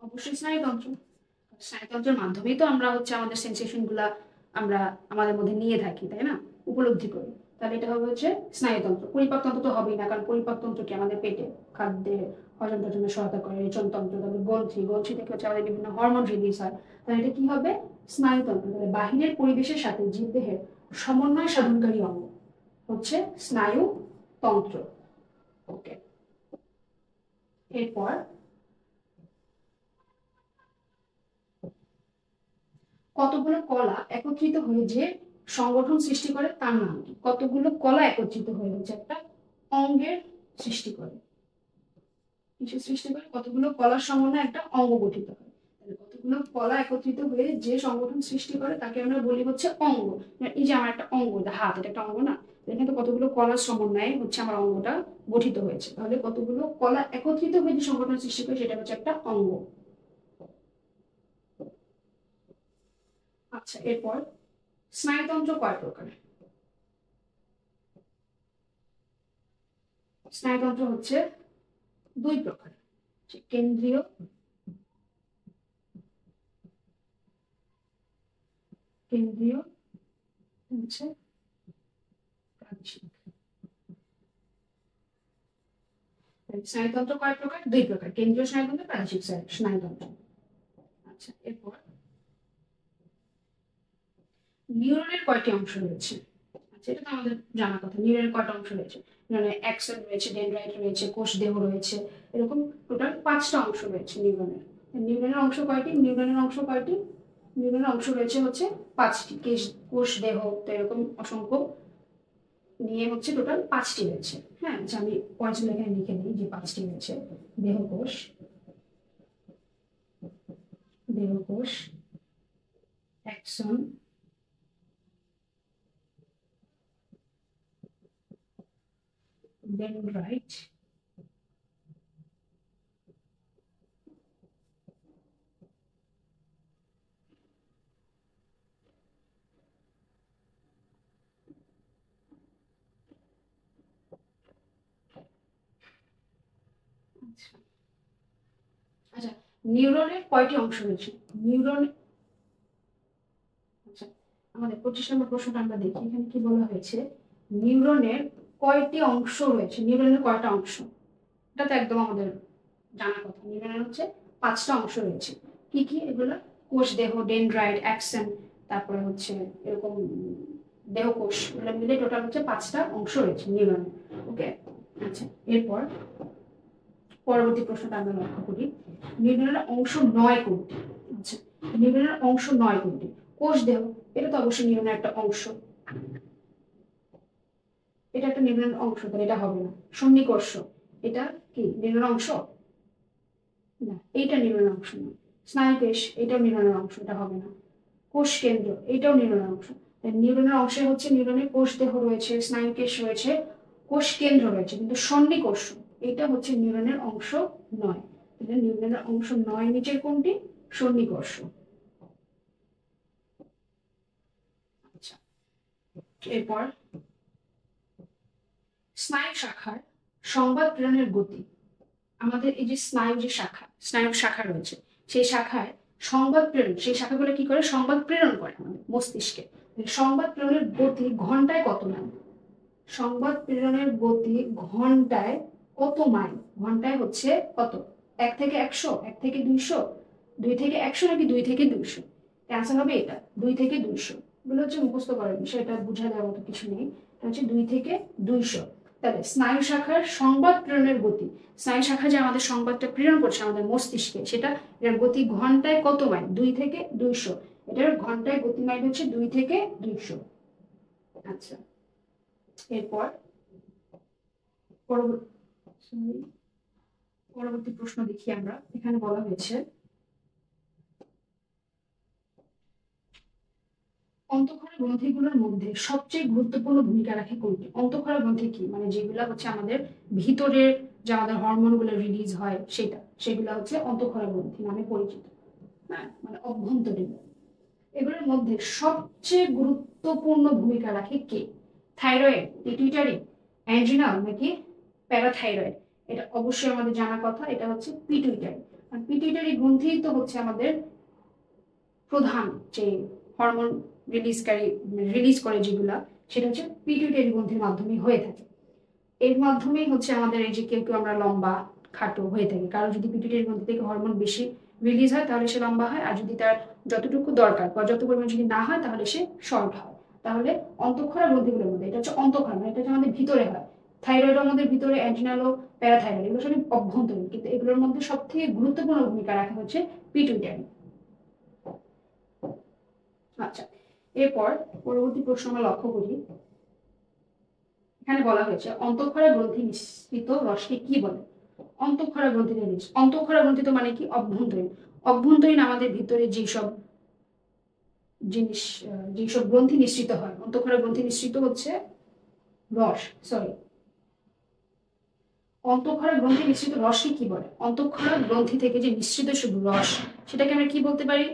অবশ্যই স্নায়ুতন্ত্র। স্নায়ুতন্ত্রের মাধ্যমেই তো আমরা হচ্ছে আমাদের সেন্সেশন গুলা আমরা আমাদের মধ্যে নিয়ে থাকি, তাই না, উপলব্ধি করি। তাহলে এটা হবে হচ্ছে স্নায়ুতন্ত্র। পরিপাকতন্ত্র তো হবেই না, কারণ পরিপাকতন্ত্র কি আমাদের পেটে খাদ্যে হজম টজমে সহায়তা করে, রেচনতন্ত্র, তারপরে গ্রন্থি থেকে হচ্ছে আমাদের বিভিন্ন হরমোন রিলিজ হয়। তাহলে এটা কি হবে? স্নায়ুতন্ত্র। তাহলে বাহিরের পরিবেশের সাথে জীবদেহের সমন্বয় সাধনকারী অঙ্গ হচ্ছে স্নায়ুতন্ত্র। ওকে, এরপর কতগুলো কলা একত্রিত হয়ে যে সংগঠন সৃষ্টি করে তার নাম কি? কতগুলো কলা একত্রিত হয়ে হচ্ছে একটা অঙ্গের সৃষ্টি করে। কিসের সৃষ্টি করে? কতগুলো কলার সমন্বয়ে একটা অঙ্গ গঠিত হয়। তাহলে কতগুলো কলা একত্রিত হয়ে যে সংগঠন সৃষ্টি করে তাকে আমরা বলি হচ্ছে অঙ্গ। এই যে আমার একটা অঙ্গ, হাত, এটা একটা অঙ্গ না? এখানে তো কতগুলো কলার সমন্বয়ে হচ্ছে আমার অঙ্গটা গঠিত হয়েছে। তাহলে কতগুলো কলা একত্রিত হয়ে যে সংগঠন সৃষ্টি করে সেটা হচ্ছে একটা অঙ্গ। আচ্ছা, এরপর স্নায়ুতন্ত্র কয় প্রকার? স্নায়ুতন্ত্র হচ্ছে দুই প্রকার, কেন্দ্রীয় হচ্ছে প্রাদেশিক। স্নায়ুতন্ত্র কয় প্রকার? দুই প্রকার, কেন্দ্রীয় স্নায়ুতন্ত্র, প্রাদেশিক স্নায়ুতন্ত্র। আচ্ছা, এরপর নিউরনের কয়টি অংশ রয়েছে? আচ্ছা, এটা তো আমাদের জানা কথা। নিউরনের কয়টা অংশ রয়েছে? নিউরনের অ্যাক্সন রয়েছে, ডেনড্রাইট রয়েছে, কোষ দেহ রয়েছে, এরকম টোটাল 5টা অংশ রয়েছে নিউরনের। নিউরনের অংশ কয়টি? নিউরনের অংশ রয়েছে হচ্ছে 5টি। কোষ দেহ তো এরকম অসংখ্য নিয়ে হচ্ছে টোটাল 5টি রয়েছে। হ্যাঁ, আচ্ছা, আমি পয়েন্টস এখানে লিখে দিই যে 5টি রয়েছে। দেহকোষ, অ্যাক্সন, ডেনড্রাইট, আচ্ছা, নিউরনের কয়টি অংশ রয়েছে? আচ্ছা, আমাদের 25 নম্বর প্রশ্নটা আমরা দেখি। এখানে কি বলা হয়েছে? নিউরনের কয়টি অংশ রয়েছে? নিউরনের কয়টা অংশ? এটা তো একদম আমাদের জানা কথা। নিউরনের হচ্ছে 5টা অংশ রয়েছে। কি কি এগুলো? কোষ দেহ, ডেনড্রাইট, অ্যাক্সন, তারপরে হচ্ছে এরকম দেহকোষ, এগুলো মিলে টোটাল হচ্ছে 5টা অংশ রয়েছে নিউরনের। ওকে, আচ্ছা, এরপর পরবর্তী প্রশ্নটা আমরা লক্ষ্য করি। নিউরনের অংশ 9 কোনটি? আচ্ছা, নিউরনের অংশ 9 কোনটি? কোষ দেহ, এটা তো অবশ্যই নিউরনের একটা অংশ, এটা একটা নিউরনের অংশ, তাহলে এটা হবে না। সন্নিকর্ষ, এটা কি নিউরনের অংশ? না, এইটা নিউরনের অংশ না। স্নায়ুকেশ, এটাও নিউরনের অংশ, এটা হবে না। কোষ কেন্দ্র, এটাও নিউরনের অংশ। নিউরনের অংশে হচ্ছে নিউরনের কোষ দেহ রয়েছে, স্নায়ুকেশ রয়েছে, কোষ কেন্দ্র রয়েছে, কিন্তু সন্নিকর্ষ এটা হচ্ছে নিউরনের অংশ নয়। নিউরনের অংশ নয় নিচের কোনটি? সন্নিকর্ষ। আচ্ছা, এরপর স্নায়ু শাখার সংবাদ প্রেরণের গতি। আমাদের এই যে স্নায়ুর শাখা রয়েছে, সেই শাখায় সংবাদ প্রেরণ, সেই শাখাগুলো কি করে? সংবাদ প্রেরণ করে আমাদের মস্তিষ্কে। সংবাদ প্রেরণের গতি ঘন্টায় কত মাইল? সংবাদ প্রেরণের গতি ঘন্টায় কত মাইল? ঘন্টায় হচ্ছে কত? 1 থেকে 100, 1 থেকে 200, 2 থেকে 100 নাকি 2 থেকে 200? অ্যান্সার হবে এটা, 2 থেকে 200। এগুলো হচ্ছে মুখস্থ করার বিষয়, এটা বোঝা যাওয়ার মতো কিছু নেই। এটা হচ্ছে 2 থেকে 200। তাহলে স্নায়ু শাখার সংবাদ প্রেরণের গতি, স্নায়ু শাখা যে আমাদের সংবাদটা প্রেরণ করছে আমাদের মস্তিষ্কে, সেটা এর গতি ঘন্টায় কত মাইল? 2 থেকে 200। এটার ঘন্টায় গতি মাইল হচ্ছে 2 থেকে 200। আচ্ছা, এরপর পরবর্তী প্রশ্ন দেখি আমরা। এখানে বলা হয়েছে অন্তঃক্ষরা গ্রন্থিগুলোর মধ্যে সবচেয়ে গুরুত্বপূর্ণ ভূমিকা রাখে কোনটি? অন্তঃক্ষরা গ্রন্থি কি? মানে যেগুলা হচ্ছে আমাদের ভিতরের যে আমাদের হরমোন গুলো রিলিজ হয় সেগুলা হচ্ছে অন্তঃক্ষরা গ্রন্থি নামে পরিচিত। হ্যাঁ, মানে অভ্যন্তরীণ। এগুলোর মধ্যে সবচেয়ে গুরুত্বপূর্ণ ভূমিকা রাখে কে? থাইরয়েড, পিটুইটারি, অ্যাড্রিনাল নাকি প্যারাথাইরয়েড? এটা অবশ্যই আমাদের জানা কথা, এটা হচ্ছে পিটুইটারি। আর পিটুইটারি গ্রন্থি তো হচ্ছে আমাদের প্রধান যে হরমোন রিলিজ করে যেগুলা, সেটা হচ্ছে পিটুইটারি গ্রন্থির মাধ্যমে হয়ে থাকে। এর মাধ্যমেই হচ্ছে আমাদের এই যে কেউ কেউ আমরা লম্বা খাটো হয়ে থাকি, কারণ যদি পিটুইটারি গ্রন্থি থেকে হরমোন বেশি রিলিজ হয় তাহলে সে লম্বা হয়, আর যদি তার যতটুকু দরকার বা যত পরিমাণ যদি না হয় তাহলে সে শর্ট হয়। তাহলে অন্তঃক্ষরা গ্রন্থিগুলোর মধ্যে, এটা হচ্ছে অন্তঃক্ষরা, মানে এটা হচ্ছে আমাদের ভিতরে হয়। থাইরয়েড আমাদের ভিতরে, অ্যাড্রিনাল ও প্যারাথাইরয়েড এগুলো সবই অভ্যন্তরীণ, কিন্তু এগুলোর মধ্যে সব থেকে গুরুত্বপূর্ণ ভূমিকা রাখে হচ্ছে পিটুইটারি। আচ্ছা, এরপর পরবর্তী প্রশ্ন আমরা লক্ষ্য করি। এখানে বলা হয়েছে অন্তঃক্ষরা গ্রন্থি নিঃসৃত রসকে কি বলে? অন্তঃক্ষরা গ্রন্থি জিনিস, অন্তঃক্ষরা গ্রন্থি তো মানে কি? অভ্যন্তরীণ। অভ্যন্তরীণ আমাদের ভিতরে যেসব জিনিস, যেসব গ্রন্থি নিঃসৃত হয়, অন্তঃক্ষরা গ্রন্থি নিঃসৃত হচ্ছে অন্তঃক্ষরা গ্রন্থি নিঃসৃত রসকে কি বলে? অন্তঃক্ষরা গ্রন্থি থেকে যে নিঃসৃত শুধু রস, সেটাকে আমরা কি বলতে পারি?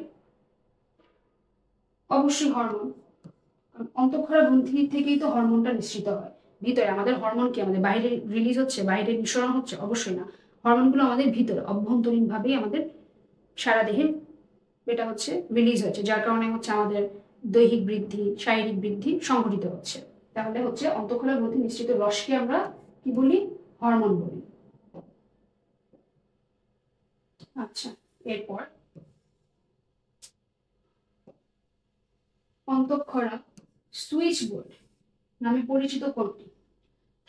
অবশ্যই হরমোন। অন্তঃক্ষরা গ্রন্থি থেকেই তো হরমোনটা নিঃসৃত হয়। ভিতরে আমাদের হরমোন কি আমাদের বাইরে রিলিজ হচ্ছে, বাইরে নিঃসরণ হচ্ছে? অবশ্যই না। হরমোনগুলো আমাদের ভিতরে অভ্যন্তরীণ ভাবেই আমাদের সারা দেহে এটা হচ্ছে রিলিজ হচ্ছে, যার কারণে হচ্ছে আমাদের দৈহিক বৃদ্ধি, শারীরিক বৃদ্ধি সংঘটিত হচ্ছে। তাহলে হচ্ছে অন্তঃক্ষরা গ্রন্থি নিঃসৃত রসকে আমরা কি বলি? হরমোন বলি। আচ্ছা, এরপর অন্তঃক্ষরা সুইচ বোর্ড নামে পরিচিত কোনটি?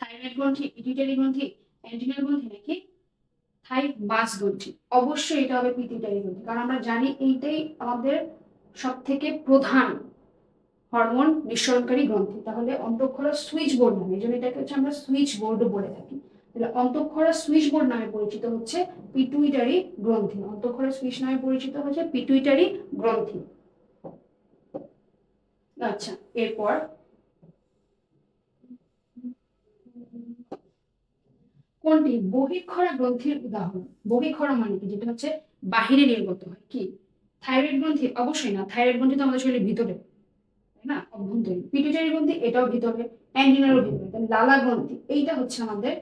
থাইরয়েড গ্রন্থি, পিটুইটারি গ্রন্থি, অ্যাড্রিনাল গ্রন্থি নাকি থাইমাস গ্রন্থি? অবশ্যই এটা হবে পিটুইটারি গ্রন্থি, কারণ আমরা জানি এইটাই আমাদের সব থেকে প্রধান হরমোন নিঃসরণকারী গ্রন্থি। তাহলে অন্তঃক্ষরা সুইচ বোর্ড নামে, এই জন্য এটাকে হচ্ছে আমরা সুইচ বোর্ডও বলে থাকি। তাহলে অন্তঃক্ষরা সুইচ বোর্ড নামে পরিচিত হচ্ছে পিটুইটারি গ্রন্থি। অন্তঃক্ষরা সুইচ নামে পরিচিত হচ্ছে পিটুইটারি গ্রন্থি। আচ্ছা, এরপর কোনটি বহিঃক্ষরা গ্রন্থির উদাহরণ? বহিঃক্ষরা মানে কি? যেটা হচ্ছে বাহিরে নির্গত হয়। কি? থাইরয়েড গ্রন্থি? অবশ্যই না, থাইরয়েড গ্রন্থি তো আমাদের শরীরের ভিতরে, তাই না? অভ্যন্তরীণ। পিটুইটারি গ্রন্থি এটাও ভিতরে, অ্যাড্রিনালও ভিতরে। তাহলে লালা গ্রন্থি এইটা হচ্ছে আমাদের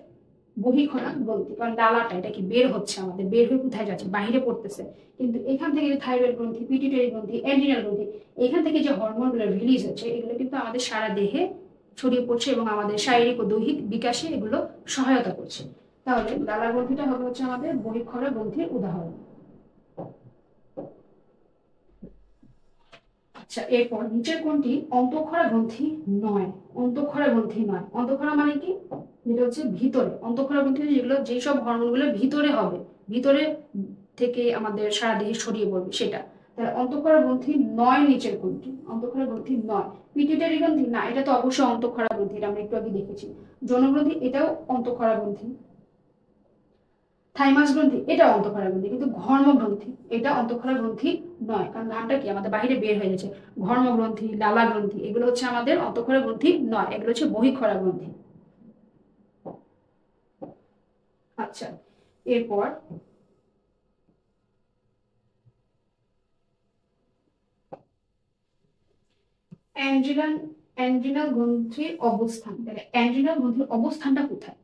বহিঃক্ষরা গ্রন্থি, কারণ লালাটা এটা কি বের হচ্ছে, আমাদের বের হয়ে কোথায় যাচ্ছে? বাহিরে পড়তেছে। কিন্তু এখান থেকে যে থাইরয়েড গ্রন্থি, পিটুইটারি গ্রন্থি, অ্যাড্রিনাল গ্রন্থি, এখান থেকে যে হরমোনগুলো রিলিজ হচ্ছে এগুলো কিন্তু আমাদের সারা দেহে ছড়িয়ে পড়ছে এবং আমাদের শারীরিক ও দৈহিক বিকাশে এগুলো সহায়তা করছে। তাহলে লালা গ্রন্থিটা হবে হচ্ছে আমাদের বহিঃক্ষরা গ্রন্থির উদাহরণ। আচ্ছা, এরপর নিচের কোনটি অন্তঃক্ষরা গ্রন্থি নয়? অন্তঃক্ষরা গ্রন্থি নয়, অন্তঃক্ষরা মানে কি? যেটা হচ্ছে ভিতরে। অন্তঃক্ষরা গ্রন্থি যেগুলো, যেসব হরমোনগুলো ভিতরে হবে, ভিতরে থেকে আমাদের সারা দেহে ছড়িয়ে পড়বে সেটা। তাহলে অন্তঃক্ষরা গ্রন্থি নয় নিচের কোনটি? অন্তঃক্ষরা গ্রন্থি নয়। পিটুইটারি গ্রন্থি? না, এটা তো অবশ্যই অন্তঃক্ষরা গ্রন্থি, এটা আমরা একটু আগে দেখেছি। যৌনগ্রন্থি? এটাও অন্তঃক্ষরা গ্রন্থি। থাইমাস গ্রন্থি? এটা অন্তঃক্ষরা গ্রন্থি, কিন্তু ঘর্ম গ্রন্থি এটা অন্তঃক্ষরা গ্রন্থি নয়, কারণ ঘামটা কি আমাদের বাইরে বের হয়ে গেছে। ঘর্ম গ্রন্থি, লালা গ্রন্থি এগুলো হচ্ছে আমাদের অন্তঃক্ষরা গ্রন্থি নয়, এগুলো হচ্ছে বহিঃক্ষরা গ্রন্থি। আচ্ছা, এরপর অ্যাড্রিনাল গ্রন্থির অবস্থান। তাহলে অ্যাড্রিনাল গ্রন্থির অবস্থানটা কোথায়?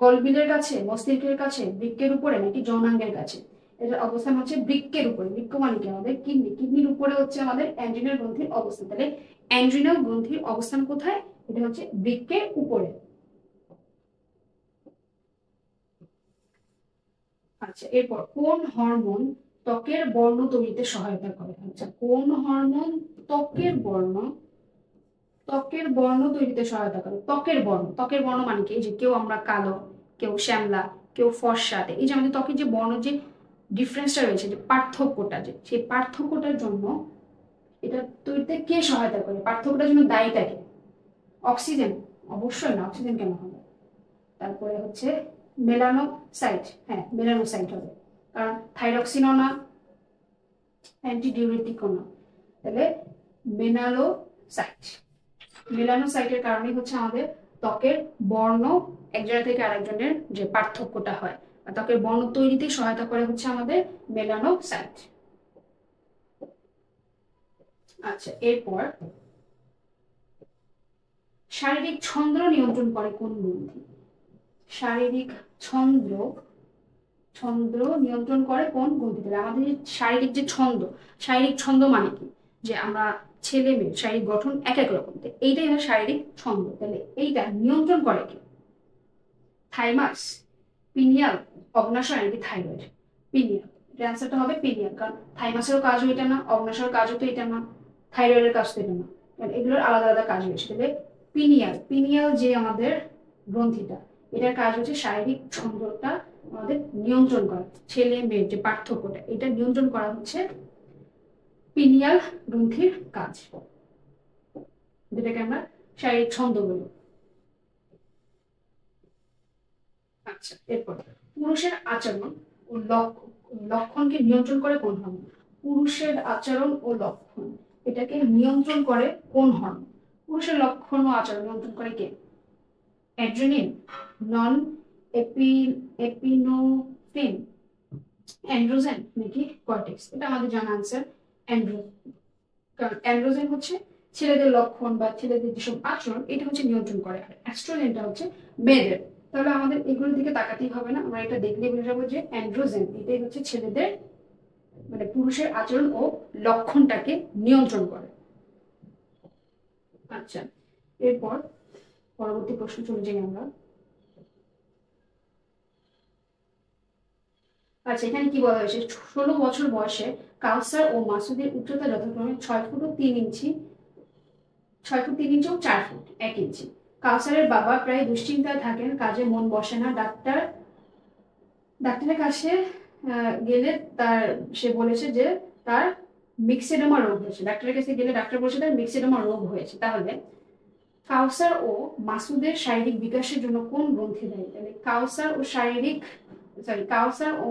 গলবিলের কাছে, মস্তিষ্কের কাছে, বৃক্কের উপরে নাকি যৌনাঙ্গের কাছে? এটার অবস্থান হচ্ছে বৃক্কের উপরে। বৃক্ক মানে কি? আমাদের কিডনি। কিডনির উপরে হচ্ছে আমাদের অ্যাড্রিনাল গ্রন্থির অবস্থান। তাহলে অ্যাড্রিনাল গ্রন্থির অবস্থান কোথায়? এটা হচ্ছে বৃক্কের উপরে। আচ্ছা, এরপর কোন হরমোন ত্বকের বর্ণ তৈরিতে সহায়তা করে? আচ্ছা, কোন হরমোন ত্বকের বর্ণ তৈরিতে সহায়তা করে? ত্বকের বর্ণ, ত্বকের বর্ণ মানে কি? এই যে কেউ আমরা কালো, কেউ শ্যামলা, কেউ ফর্সা, এই যে আমাদের ত্বকের যে বর্ণ, যে ডিফারেন্সটা রয়েছে, যে পার্থক্যটা, যে সেই পার্থক্যটার জন্য এটা তৈরিতে কে সহায়তা করে? পার্থক্যটার জন্য দায়ীটা কে? অক্সিজেন? অবশ্যই না, অক্সিজেন কেন হবে? তারপরে হচ্ছে মেলানোসাইট, হ্যাঁ মেলানোসাইট হবে, কারণ থাইরক্সিনও না, অ্যান্টিডিউরেটিকও না। তাহলে মেলানোসাইট, মেলানোসাইটের কারণেই হচ্ছে আমাদের ত্বকের বর্ণ একজনের থেকে আরেকজনের যে পার্থক্যটা হয়, ত্বকের বর্ণ তৈরিতে সহায়তা করে হচ্ছে আমাদের মেলানোসাইট। আচ্ছা, এরপর শারীরিক ছন্দ নিয়ন্ত্রণ করে কোন গ্রন্থি? শারীরিক ছন্দ নিয়ন্ত্রণ করে কোন গ্রন্থি? আমাদের শারীরিক যে ছন্দ, শারীরিক ছন্দ মানে কি? যে আমরা ছেলে মেয়ের শারীরিক গঠন এক এক রকম, এইটাই হয় শারীরিক ছন্দ। তাহলে এইটা নিয়ন্ত্রণ করে কি? থাইমাস, পিনিয়াল, অগ্নাশয় নাকি থাইরয়েড? পিনিয়াল। এর অ্যান্সারটা হবে পিনিয়াল, কারণ থাইমাসেরও কাজও এটা না, অগ্নাশয়ের কাজও তো এটা না, থাইরয়েডের কাজ তো এটা না, কারণ এগুলোর আলাদা আলাদা কাজ রয়েছে। তাহলে পিনিয়াল, পিনিয়াল যে আমাদের গ্রন্থিটা, এটার কাজ হচ্ছে শারীরিক ছন্দটা আমাদের নিয়ন্ত্রণ করা, ছেলে মেয়ের যে পার্থক্যটা এটা নিয়ন্ত্রণ করা হচ্ছে পিনিয়াল গ্রন্থির কাজ, যেটাকে আমরা শারীরিক ছন্দ বলি। আচ্ছা, এরপর পুরুষের আচরণ ও লক্ষণকে নিয়ন্ত্রণ করে কোন হরমোন? পুরুষের আচরণ ও লক্ষণ এটাকে নিয়ন্ত্রণ করে কোন হরমোন? পুরুষের লক্ষণ ও আচরণ নিয়ন্ত্রণ করে কে? অ্যাড্রেনালিন, নন এপিনেফ্রিন, অ্যান্ড্রোজেন নাকি কর্টেক্স? এটা আমাদের জানা আনসার অ্যান্ড্রোজেন, কারণ অ্যান্ড্রোজেন হচ্ছে ছেলেদের লক্ষণ বা ছেলেদের যেসব আচরণ এটা হচ্ছে নিয়ন্ত্রণ করে, আর অ্যাস্ট্রোজেনটা হচ্ছে মেয়েদের। তাহলে আমাদের এগুলোর দিকে তাকাতেই হবে না, আমরা এটা দেখলে বুঝে যাবো যে অ্যান্ড্রোজেন এটাই হচ্ছে ছেলেদের মানে পুরুষের আচরণ ও লক্ষণটাকে নিয়ন্ত্রণ করে। আচ্ছা, এরপর পরবর্তী প্রশ্ন চলে যাই আমরা। আচ্ছা, এখানে কি বলা হয়েছে? 16 বছর বয়সে কাউসার ও মাসুদের উচ্চতা যথাক্রমে 6 ফুট ও 3 ইঞ্চি, 6 ফুট 3 ইঞ্চি ও 4 ফুট 1 ইঞ্চি। কাউসারের বাবা প্রায় দুশ্চিন্তায় থাকেন, কাজে মন বসে না। ডাক্তারের কাছে গেলে সে বলেছে যে তার মিক্সেডোমা রোগ হয়েছে। ডাক্তারের কাছে গেলে ডাক্তার বলেছে তার মিক্সেডোমা রোগ হয়েছে। তাহলে কাউসার ও মাসুদের শারীরিক বিকাশের জন্য কোন গ্রন্থি দায়ী? তাহলে কাউসার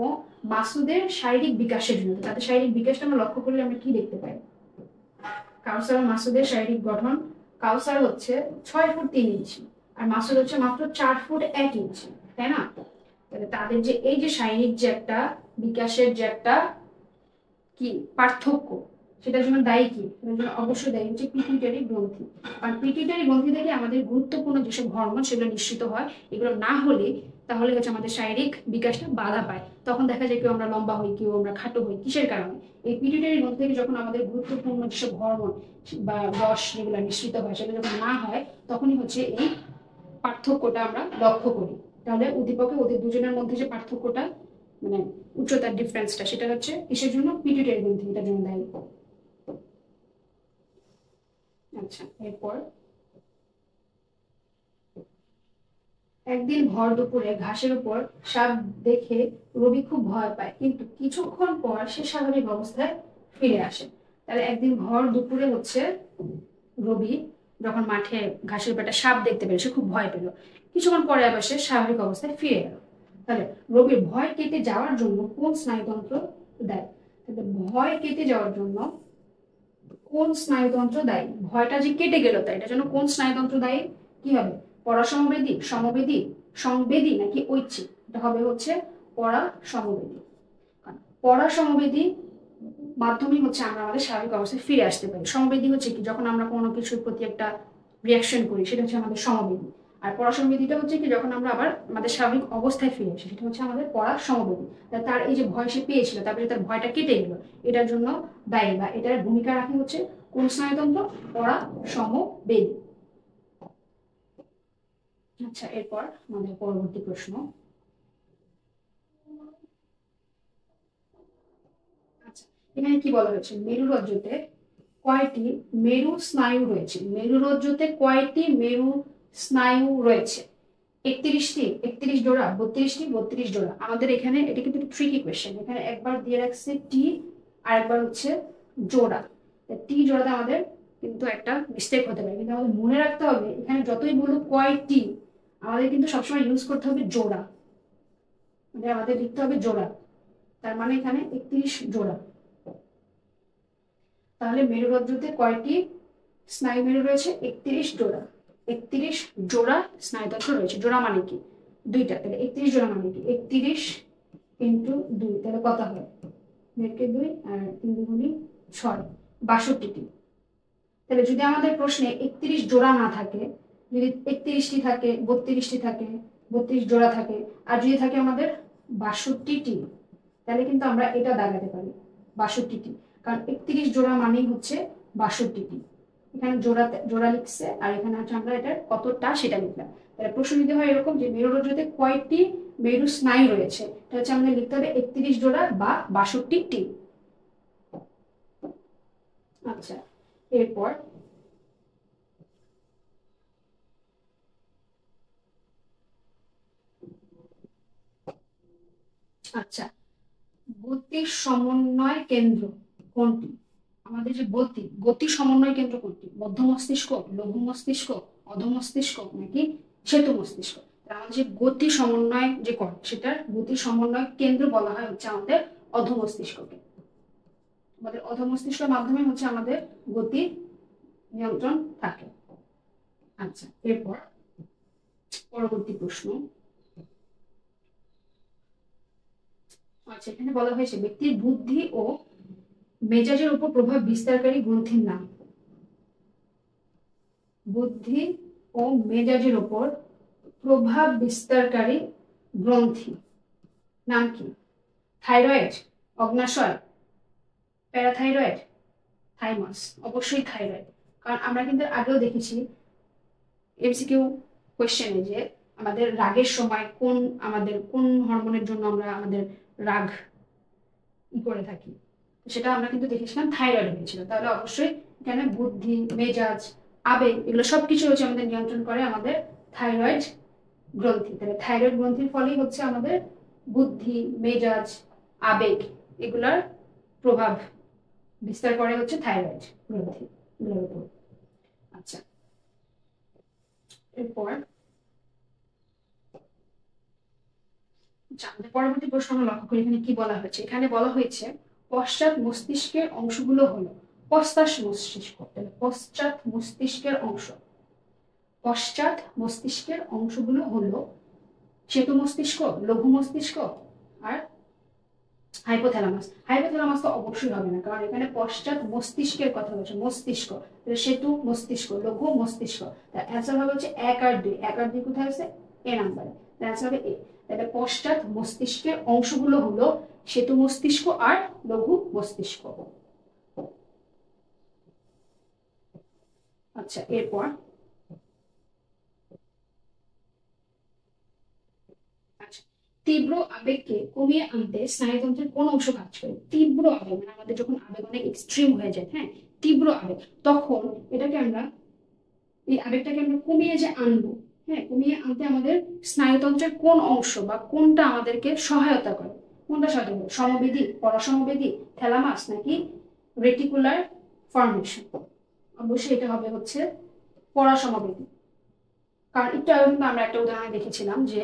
ও মাসুদের শারীরিক বিকাশের জন্য, তাদের শারীরিক বিকাশটা আমরা লক্ষ্য করলে আমরা কি দেখতে পাই? কাউসার ও মাসুদের শারীরিক গঠন, কাউসার হচ্ছে 6 ফুট 3 ইঞ্চি আর মাসুদ হচ্ছে মাত্র 4 ফুট 1 ইঞ্চি, তাই না? তাহলে তাদের যে এই যে শারীরিক যে একটা বিকাশের যে একটা কি পার্থক্য, সেটার জন্য দায়ী কি? সেটার জন্য অবশ্যই দায়ী হচ্ছে পিটুইটারি গ্রন্থি। আর পিটুইটারি গ্রন্থি থেকে আমাদের গুরুত্বপূর্ণ যেসব হরমোন সেগুলো নিঃসৃত হয়, এগুলো না হলে তাহলে হচ্ছে আমাদের শারীরিক বিকাশটা বাধা পায়। তখন দেখা যায় কেউ আমরা লম্বা হই, কেউ আমরা খাটো হই, কিসের কারণে? এই পিটুইটারি গ্রন্থি থেকে যখন আমাদের গুরুত্বপূর্ণ যেসব হরমোন বা রস যেগুলো নিঃসৃত হয় সেগুলো যখন না হয়, তখনই হচ্ছে এই পার্থক্যটা আমরা লক্ষ্য করি। তাহলে উদ্দীপকে ওদের দুজনের মধ্যে যে পার্থক্যটা মানে উচ্চতার ডিফারেন্সটা, সেটা হচ্ছে কিসের জন্য? পিটুইটারি গ্রন্থি এটার জন্য দায়ী। আচ্ছা, এরপর একদিন ভর দুপুরে ঘাসের উপর সাপ দেখে রবি খুব ভয় পায়, কিন্তু কিছুক্ষণ পর সে স্বাভাবিক অবস্থায় ফিরে আসে। তাহলে একদিন ভর দুপুরে হচ্ছে রবি যখন মাঠে ঘাসের উপর একটা সাপ দেখতে পেল, সে খুব ভয় পেল, কিছুক্ষণ পরে আবার সে স্বাভাবিক অবস্থায় ফিরে গেল। তাহলে রবির ভয় কেটে যাওয়ার জন্য কোন স্নায়ুতন্ত্র দেয়? তাহলে ভয় কেটে যাওয়ার জন্য কোন স্নায়ুতন্ত্র দায়ী? ভয়টা যে কেটে গেল তাই এটার জন্য কোন স্নায়ুতন্ত্র দায়ী? কি হবে? পরাসমবেদী, সমবেদী, সংবেদী নাকি ঐচ্ছিক? এটা হবে হচ্ছে পরাসমবেদী। পরাসমবেদী মাধ্যমে হচ্ছে আমরা আমাদের স্বাভাবিক অবস্থায় ফিরে আসতে পারি। সমবেদী হচ্ছে কি? যখন আমরা কোনো কিছুর প্রতি একটা রিয়াকশন করি, সেটা হচ্ছে আমাদের সমবেদী। আর পরাসমবেদীটা হচ্ছে কি? যখন আমরা আবার আমাদের স্বাভাবিক অবস্থায় ফিরে আসি, সেটা হচ্ছে আমাদের পরাসমবেদী। তার এই যে ভয় সে পেয়েছিল, তারপরে তার ভয়টা কেটে গেল, এটার জন্য দায়ী বা এটার ভূমিকা রাখে হচ্ছে কোন স্নায়ুতন্ত্র? পরাসমবেদী। আচ্ছা, এরপর আমাদের পরবর্তী প্রশ্ন। আচ্ছা, এখানে কি বলা হয়েছে? মেরুরজ্জতে কয়টি মেরু স্নায়ু রয়েছে? মেরুরজ্জতে কয়টি মেরু স্নায়ু রয়েছে? 31টি, 31 জোড়া, 32টি, 32 জোড়া। আমাদের এখানে এটা কিন্তু ট্রিকি কোয়েশ্চেন, এখানে একবার দিয়ে রাখছে টি আর একবার হচ্ছে জোড়া। টি জোড়াতে আমাদের কিন্তু একটা মিস্টেক হতে পারে, কিন্তু আমাদের মনে রাখতে হবে এখানে যতই বলুক কয়টি, আমাদের কিন্তু সবসময় ইউজ করতে হবে জোড়া, মানে আমাদের লিখতে হবে জোড়া। তার মানে এখানে 31 জোড়া। তাহলে মেরুরজ্জুতে কয়টি স্নায়ু মেরু রয়েছে? 31 জোড়া। 31 জোড়া স্নায়ুতন্ত্র রয়েছে। জোড়া মানে কি? দুইটা। তাহলে 31 জোড়া মানে কি? 31 ইন্টু 2, তাহলে কত হয়? 2 আর 3 দুগুণে 6, 62টি। তাহলে যদি আমাদের প্রশ্নে 31 জোড়া না থাকে, যদি 31টি থাকে, 32টি থাকে, 32 জোড়া থাকে, আর যদি থাকে আমাদের 62টি, তাহলে কিন্তু আমরা এটা দাগাতে পারি 62টি, কারণ 31 জোড়া মানেই হচ্ছে 62টি। এখানে জোড়া লিখছে, আর এখানে হচ্ছে আমরা এটার কতটা সেটা লিখলাম। তাহলে প্রশ্ন দিতে হয় এরকম যে মেরুরজ্জুতে কয়টি মেরু স্নায়ু রয়েছে, এটা হচ্ছে আমাদের লিখতে হবে 31 জোড়া বা 62টি। আচ্ছা, এরপর আচ্ছা, গতি সমন্বয় কেন্দ্র কোনটি? আমাদের যে গতি সমন্বয় কেন্দ্র কোনটি? মধ্য মস্তিষ্ক, লঘু মস্তিষ্ক, অধ মস্তিষ্ক নাকি সেতু মস্তিষ্ক? আমাদের যে গতি সমন্বয় যে করে সেটার গতি সমন্বয় কেন্দ্র বলা হয় হচ্ছে আমাদের অধ মস্তিষ্ককে। আমাদের অধ মস্তিষ্কের মাধ্যমে হচ্ছে আমাদের গতি নিয়ন্ত্রণ থাকে। আচ্ছা, এরপর পরবর্তী প্রশ্ন। আচ্ছা, এখানে বলা হয়েছে ব্যক্তির বুদ্ধি ও মেজাজের উপর প্রভাব বিস্তারকারী গ্রন্থির নাম। বুদ্ধি ও মেজাজের উপর প্রভাব বিস্তারকারী গ্রন্থি নাম কি? থাইরয়েড, অগ্ন্যাশয়, প্যারাথাইরয়েড, থাইমাস। অবশ্যই থাইরয়েড, কারণ আমরা কিন্তু আগেও দেখেছি এমসিকিউ কোয়েশ্চেনে যে আমাদের রাগের সময় কোন হরমোনের জন্য আমরা আমাদের রাগ করে থাকি, সেটা আমরা কিন্তু দেখেছিলাম থাইরয়েড হয়েছিল। তাহলে অবশ্যই এখানে বুদ্ধি, মেজাজ, আবেগ এগুলো সবকিছু হচ্ছে আমাদের নিয়ন্ত্রণ করে আমাদের থাইরয়েড গ্রন্থি। তাহলে থাইরয়েড গ্রন্থির ফলেই হচ্ছে আমাদের বুদ্ধি, মেজাজ, আবেগ এগুলার প্রভাব বিস্তার করে হচ্ছে থাইরয়েড গ্রন্থি এগুলোর উপর। আচ্ছা, এরপর পরবর্তী প্রশ্ন আমরা লক্ষ্য করি এখানে কি বলা হয়েছে। এখানে বলা হয়েছে পশ্চাৎ মস্তিষ্কের অংশগুলো হলো পশ্চাৎ মস্তিষ্ক। তাহলে পশ্চাৎ মস্তিষ্কের অংশগুলো হলো সেতু মস্তিষ্ক, লঘু মস্তিষ্ক আর হাইপোথ্যালামাস। হাইপোথ্যালামাস তো অবশ্যই হবে না, কারণ এখানে পশ্চাৎ মস্তিষ্কের কথা বলছে, মস্তিষ্ক। সেতু মস্তিষ্ক, লঘু মস্তিষ্ক। তার অ্যান্সার হবে হচ্ছে 1 আর 2। 1 আর 2 কোথায় আছে? এ নাম্বারে। অ্যান্সার হবে এ। তাহলে পশ্চাৎ মস্তিষ্কের অংশগুলো হলো সেতু মস্তিষ্ক আর লঘু মস্তিষ্ক। আচ্ছা, এরপর তীব্র আবেগকে কমিয়ে আনতে স্নায়ুতন্ত্রের কোন অংশ কাজ করে? তীব্র আবেগ মানে আমাদের যখন আবেগ অনেক এক্সট্রিম হয়ে যায়, হ্যাঁ, তীব্র আবেগ, তখন এই আবেগটাকে আমরা কমিয়ে যে আনবো, হ্যাঁ, কমিয়ে আনতে আমাদের স্নায়ুতন্ত্রের কোন অংশ বা কোনটা আমাদেরকে সহায়তা করে? কোনটা সহায়তা করে? সমবেদী, পরাসমবেদী, থ্যালামাস নাকি রেটিকুলার ফর্মেশন? অবশ্যই এটা হবে হচ্ছে পরাসমবেদী। কারণ একটু আগে কিন্তু আমরা একটা উদাহরণ দেখেছিলাম যে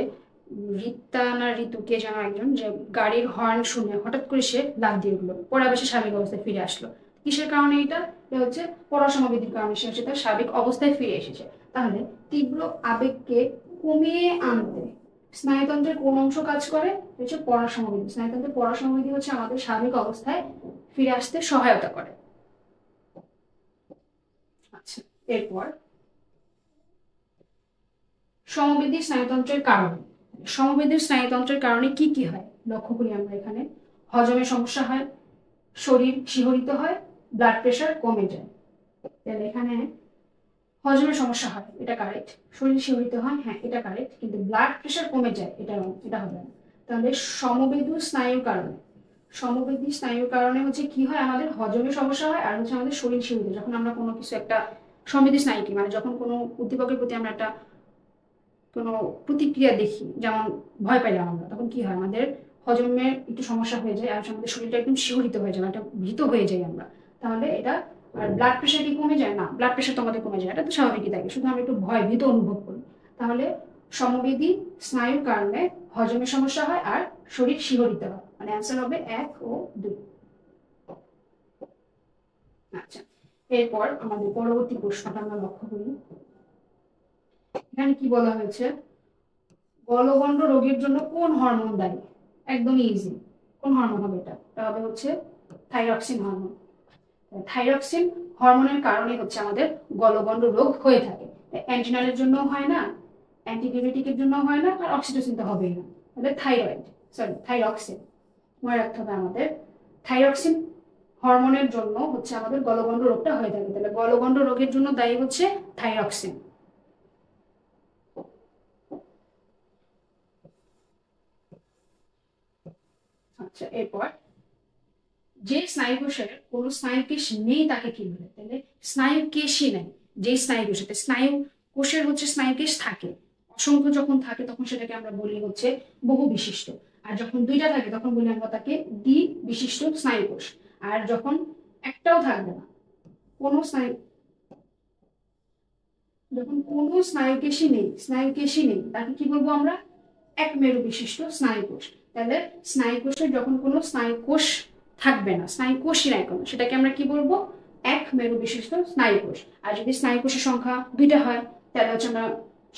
রিতা না ঋতু কে যেন একজন, যে গাড়ির হর্ন শুনে হঠাৎ করে সে লাফ দিয়ে উঠলো, পরে আবার সে স্বাভাবিক অবস্থায় ফিরে আসলো। কিসের কারণে? এটা হচ্ছে পরাসমবেদীর কারণে সে হচ্ছে তার স্বাভাবিক অবস্থায় ফিরে এসেছে। তাহলে তীব্র আবেগকে কমিয়ে আনতে স্নায়ুতন্ত্রের কোন অংশ কাজ করে? হচ্ছে পরাসমবেদী। স্নায়ুতন্ত্রের পরাসমবেদী হচ্ছে আমাদের স্বাভাবিক অবস্থায় ফিরে আসতে সহায়তা করে। আচ্ছা, এরপর সমবেদী স্নায়ুতন্ত্রের কারণে। সমবেদী স্নায়ুতন্ত্রের কারণে কি কি হয় লক্ষ্য করি আমরা। এখানে হজমের সমস্যা হয়, শরীর শিহরিত হয়, ব্লাড প্রেশার কমে যায়। তাহলে এখানে হজমের সমস্যা হয়, এটা কারেক্ট। শরীর শিহরিত হয়, হ্যাঁ এটা কারেক্ট। কিন্তু ব্লাড প্রেশার কমে যায়, এটা হবে না। তাহলে সমবেদী স্নায়ুর কারণে হচ্ছে কি হয়? আমাদের হজমের সমস্যা হয়, আর হচ্ছে আমাদের শরীর শিহরিত। যখন আমরা কোনো কিছু একটা সমবেদী স্নায়ু কি মানে যখন কোনো উদ্দীপকের প্রতি আমরা একটা কোনো প্রতিক্রিয়া দেখি, যেমন ভয় পাইলাম আমরা, তখন কি হয়? আমাদের হজমের একটু সমস্যা হয়ে যায়, আর আমাদের শরীরটা একদম শিহরিত হয়ে যায়, একটা ভীত হয়ে যাই আমরা। তাহলে এটা আর ব্লাড প্রেশার কি কমে যায়? না, ব্লাড প্রেশার তো আমাদের কমে যায়, এটা তো স্বাভাবিকই থাকে, শুধু আমরা একটু ভীত অনুভব করি। তাহলে সমবেদী স্নায়ুর কারণে হজমের সমস্যা হয় আর শরীর শিহরিত হয়, মানে অ্যান্সার হবে 1 ও 2। আচ্ছা, এরপর আমাদের পরবর্তী প্রশ্নটা আমরা লক্ষ্য করি। এখানে কি বলা হয়েছে? গলগণ্ড রোগের জন্য কোন হরমোন দায়ী? একদম ইজি। কোন হরমোন হবে? এটা হবে হচ্ছে থাইরক্সিন হরমোন। থাইরক্সিন হরমোনের কারণে হচ্ছে আমাদের গলগণ্ড রোগ হয়ে থাকে। অ্যান্টিনালের জন্য হয় না, অ্যান্টিডিউরেটিকের জন্য হয় না, আর অক্সিটোসিন তো হবেই না। তাহলে থাইরক্সিন মনে রাখতে হবে আমাদের। থাইরক্সিন হরমোনের জন্য হচ্ছে আমাদের গলগণ্ড রোগটা হয়ে থাকে। তাহলে গলগণ্ড রোগের জন্য দায়ী হচ্ছে থাইরক্সিন। আচ্ছা, এরপর যে স্নায়ুকোষের কোনো স্নায়ুকেশ নেই তাকে কি বলে? তাহলে স্নায়ুকেশই নেই, যে স্নায়ুকোষে স্নায়ু কোষের হচ্ছে স্নায়ুকেশ থাকে, অসংখ্য যখন থাকে তখন সেটাকে আমরা বলি হচ্ছে বহু বিশিষ্ট। আর যখন দুইটা থাকে তখন বলি আমরা তাকে দ্বি বিশিষ্ট স্নায়ুকোষ। আর যখন একটাও থাকবে না, কোনো স্নায়ু, যখন কোনো স্নায়ুকেশই নেই তাকে কি বলবো আমরা? এক মেরু বিশিষ্ট স্নায়ুকোষ। তাহলে স্নায়ুকোষের যখন কোনো স্নায়ুকোষ থাকবে না, স্নায়ুকোষই নাই কোনো, সেটাকে আমরা কি বলবো? এক মেরু বিশিষ্ট স্নায়ুকোষ। আর যদি স্নায়ুকোষের সংখ্যা দুইটা হয় তাহলে হচ্ছে আমরা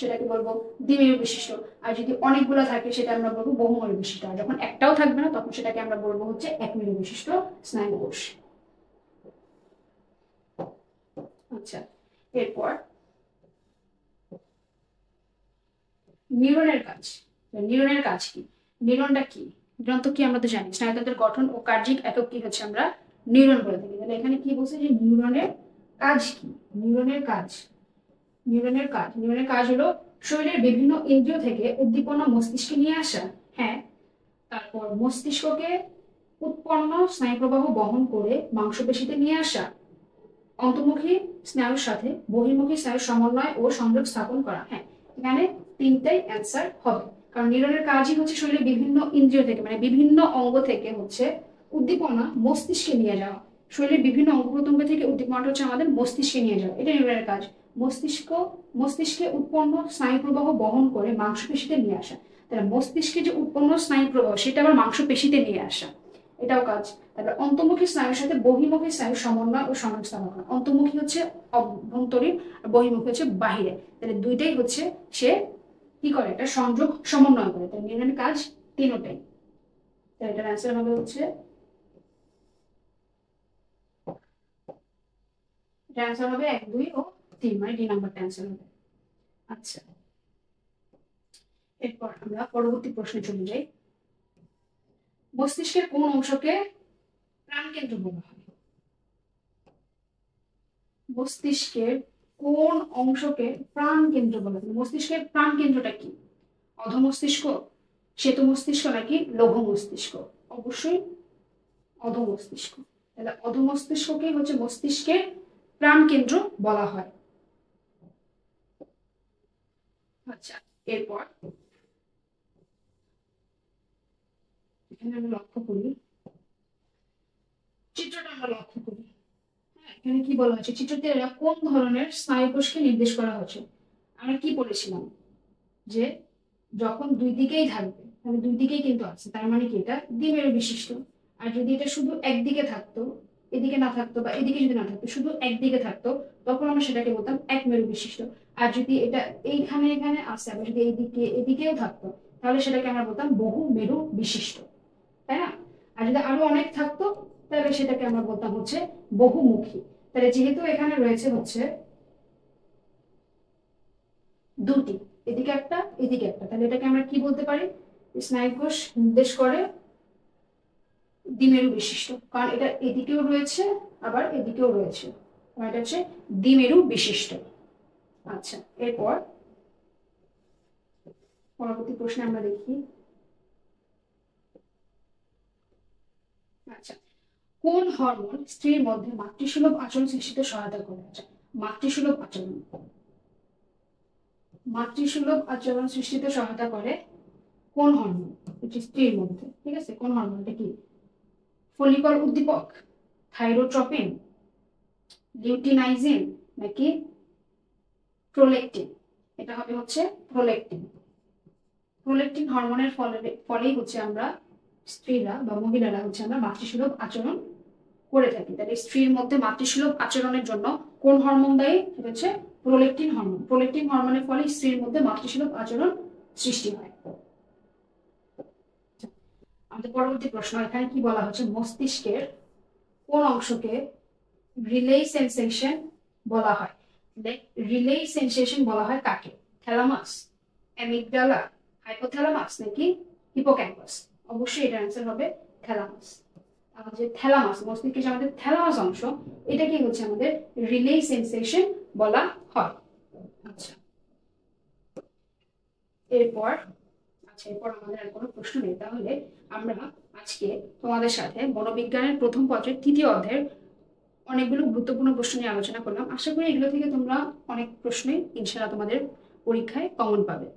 সেটাকে বলবো দ্বিমেরু বিশিষ্ট। আর যদি অনেকগুলো থাকে সেটা আমরা বলবো বহুমেরু বিশিষ্ট। আর যখন একটাও থাকবে না তখন সেটাকে আমরা বলবো হচ্ছে এক মেরু বিশিষ্ট স্নায়ুকোষ। আচ্ছা, এরপর নিউরনের কাজ। নিউরনের কাজ কি? নিউরনটা কি? নিউরন তো কি আমরা তো জানি, স্নায়ুতন্ত্রের গঠন ও কার্যিক একক কি হচ্ছে আমরা নিউরন বলে থাকি। তাহলে এখানে কি বলছে যে নিউরনের কাজ কি? নিউরনের কাজ হলো শরীরের বিভিন্ন ইন্দ্রিয় থেকে উদ্দীপনা মস্তিষ্কে নিয়ে আসা। হ্যাঁ, তারপর মস্তিষ্ককে উৎপন্ন স্নায়ুপ্রবাহ বহন করে মাংসপেশিতে নিয়ে আসা, অন্তর্মুখী স্নায়ুর সাথে বহির্মুখী স্নায়ুর সমন্বয় ও সংযোগ স্থাপন করা। হ্যাঁ, এখানে তিনটাই অ্যান্সার হবে, কারণ নিউরনের কাজই হচ্ছে শরীরের বিভিন্ন ইন্দ্রিয় থেকে মানে বিভিন্ন অঙ্গ থেকে হচ্ছে উদ্দীপনা মস্তিষ্কে নিয়ে যাওয়া। শরীরের বিভিন্ন অঙ্গ প্রত্যঙ্গ থেকে উদ্দীপনাটা হচ্ছে আমাদের মস্তিষ্কে নিয়ে যাওয়া, এটা নিউরনের কাজ। মস্তিষ্কে উৎপন্ন স্নায়ু প্রবাহ বহন করে মাংসপেশিতে নিয়ে আসা। তাহলে মস্তিষ্কে যে উৎপন্ন স্নায়ু প্রবাহ সেটা আবার মাংসপেশিতে নিয়ে আসা, এটাও কাজ। তারপর অন্তর্মুখী স্নায়ুর সাথে বহির্মুখী স্নায়ুর সমন্বয় ও সংযোগ স্থাপন করা। অন্তর্মুখী হচ্ছে অভ্যন্তরীণ আর বহির্মুখী হচ্ছে বাহিরে। তাহলে দুইটাই হচ্ছে সে কি করে? এটা সংযোগ সমন্বয় করে। তাই নিউরনের কাজ তিনটাই। তাই এটার অ্যান্সার হবে হচ্ছে, এটা অ্যান্সার হবে 1, 2 ও 3, মানে ডি নাম্বারটা অ্যান্সার হবে। আচ্ছা, এরপর আমরা পরবর্তী প্রশ্নে চলে যাই। মস্তিষ্কের কোন অংশকে প্রাণকেন্দ্র বলা হয়? মস্তিষ্কের কোন অংশকে প্রাণ কেন্দ্র বলা হয়? মস্তিষ্কের প্রাণ কেন্দ্রটা কি? অধমস্তিষ্ক, শ্বেত মস্তিষ্ক নাকি লৌহ মস্তিষ্ক? অবশ্যই অধমস্তিষ্ক। তাহলে অধমস্তিষ্ককে হচ্ছে মস্তিষ্কের প্রাণ কেন্দ্র বলা হয়। আচ্ছা, এরপর এখানে আমরা লক্ষ্য করি, চিত্রটা আমরা লক্ষ্য করি। এখানে কি বলা হচ্ছে? চিত্রতে কোন ধরনের স্নায়ুকোষকে নির্দেশ করা হচ্ছে? আমরা কি বলেছিলাম যে যখন দুই দিকেই থাকবে, মানে দুই দিকেই কিন্তু আছে, তার মানে কি এটা দ্বিমেরু বিশিষ্ট। আর যদি এটা শুধু একদিকে থাকতো, এদিকে না থাকতো বা এদিকে যদি না থাকতো, শুধু একদিকে থাকতো, তখন আমরা সেটাকে বলতাম এক মেরু বিশিষ্ট। আর যদি এটা এইখানে এখানে আসে আবার যদি এইদিকে এদিকেও থাকতো, তাহলে সেটাকে আমরা বলতাম বহু মেরু বিশিষ্ট, তাই না? আর যদি আরো অনেক থাকতো তাহলে সেটাকে আমরা বলতাম হচ্ছে বহুমুখী। তাহলে যেহেতু এখানে রয়েছে হচ্ছে দুটি, এদিকে একটা এদিকে একটা, তাহলে এটাকে আমরা কি বলতে পারি? স্নায়ুকোষ নির্দেশ করে দ্বিমেরু বিশিষ্ট, কারণ এটা এদিকেও রয়েছে আবার এদিকেও রয়েছে, এটা হচ্ছে দ্বিমেরু বিশিষ্ট। আচ্ছা, এরপর পরবর্তী প্রশ্নে আমরা দেখি। আচ্ছা, কোন হরমোন স্ত্রীর মধ্যে মাতৃসুলভ আচরণ সৃষ্টিতে সহায়তা করে? আচ্ছা, মাতৃসুলভ আচরণ সৃষ্টিতে সহায়তা করে কোন হরমোন? স্ত্রীর মধ্যে, ঠিক আছে? কোন হরমোন? এটা কি ফলিকল উদ্দীপক, থাইরোট্রপিন, লিউটিনাইজিন নাকি প্রোলেকটিন? এটা হবে হচ্ছে প্রোলেকটিন। প্রোলেকটিন হরমোনের ফলেই হচ্ছে আমরা স্ত্রীরা বা মহিলারা হচ্ছে আমরা মাতৃসুলভ আচরণ করে থাকি। তাহলে স্ত্রীর মধ্যে মাতৃসুলভ আচরণের জন্য কোন হরমোন দায়ী? সেটা হচ্ছে প্রোলেকটিন হরমোন। প্রোলেকটিন হরমোনের ফলে স্ত্রীর মধ্যে মাতৃসুলভ আচরণ সৃষ্টি হয়। আমাদের পরবর্তী প্রশ্ন, এখানে কি বলা হচ্ছে? মস্তিষ্কের কোন অংশকে রিলে সেন্সেশন বলা হয়? রিলে সেন্সেশন বলা হয় কাকে? থ্যালামাস, অ্যামিগডালা, হাইপোথ্যালামাস নাকি হিপোক্যাম্পাস? অবশ্যই এটার অ্যান্সার হবে থ্যালামাস। যে থ্যালামাস, মস্তিষ্কের যে আমাদের থ্যালামাস অংশ, এটাকে হচ্ছে আমাদের রিলে সেন্সেশন বলা হয়। আচ্ছা, এরপর আমাদের আর কোনো প্রশ্ন নেই। তাহলে আমরা আজকে তোমাদের সাথে মনোবিজ্ঞানের প্রথম পত্রের 3য় অধ্যায়ের অনেকগুলো গুরুত্বপূর্ণ প্রশ্ন নিয়ে আলোচনা করলাম। আশা করি এগুলো থেকে তোমরা অনেক প্রশ্নই ইনশাআল্লাহ তোমাদের পরীক্ষায় কমন পাবে।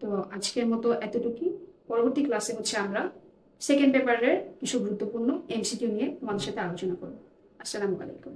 তো আজকের মতো এতটুকুই। পরবর্তী ক্লাসে হচ্ছে আমরা সেকেন্ড পেপারের কিছু গুরুত্বপূর্ণ এমসিকিউ নিয়ে তোমাদের সাথে আলোচনা করব। আসসালামু আলাইকুম।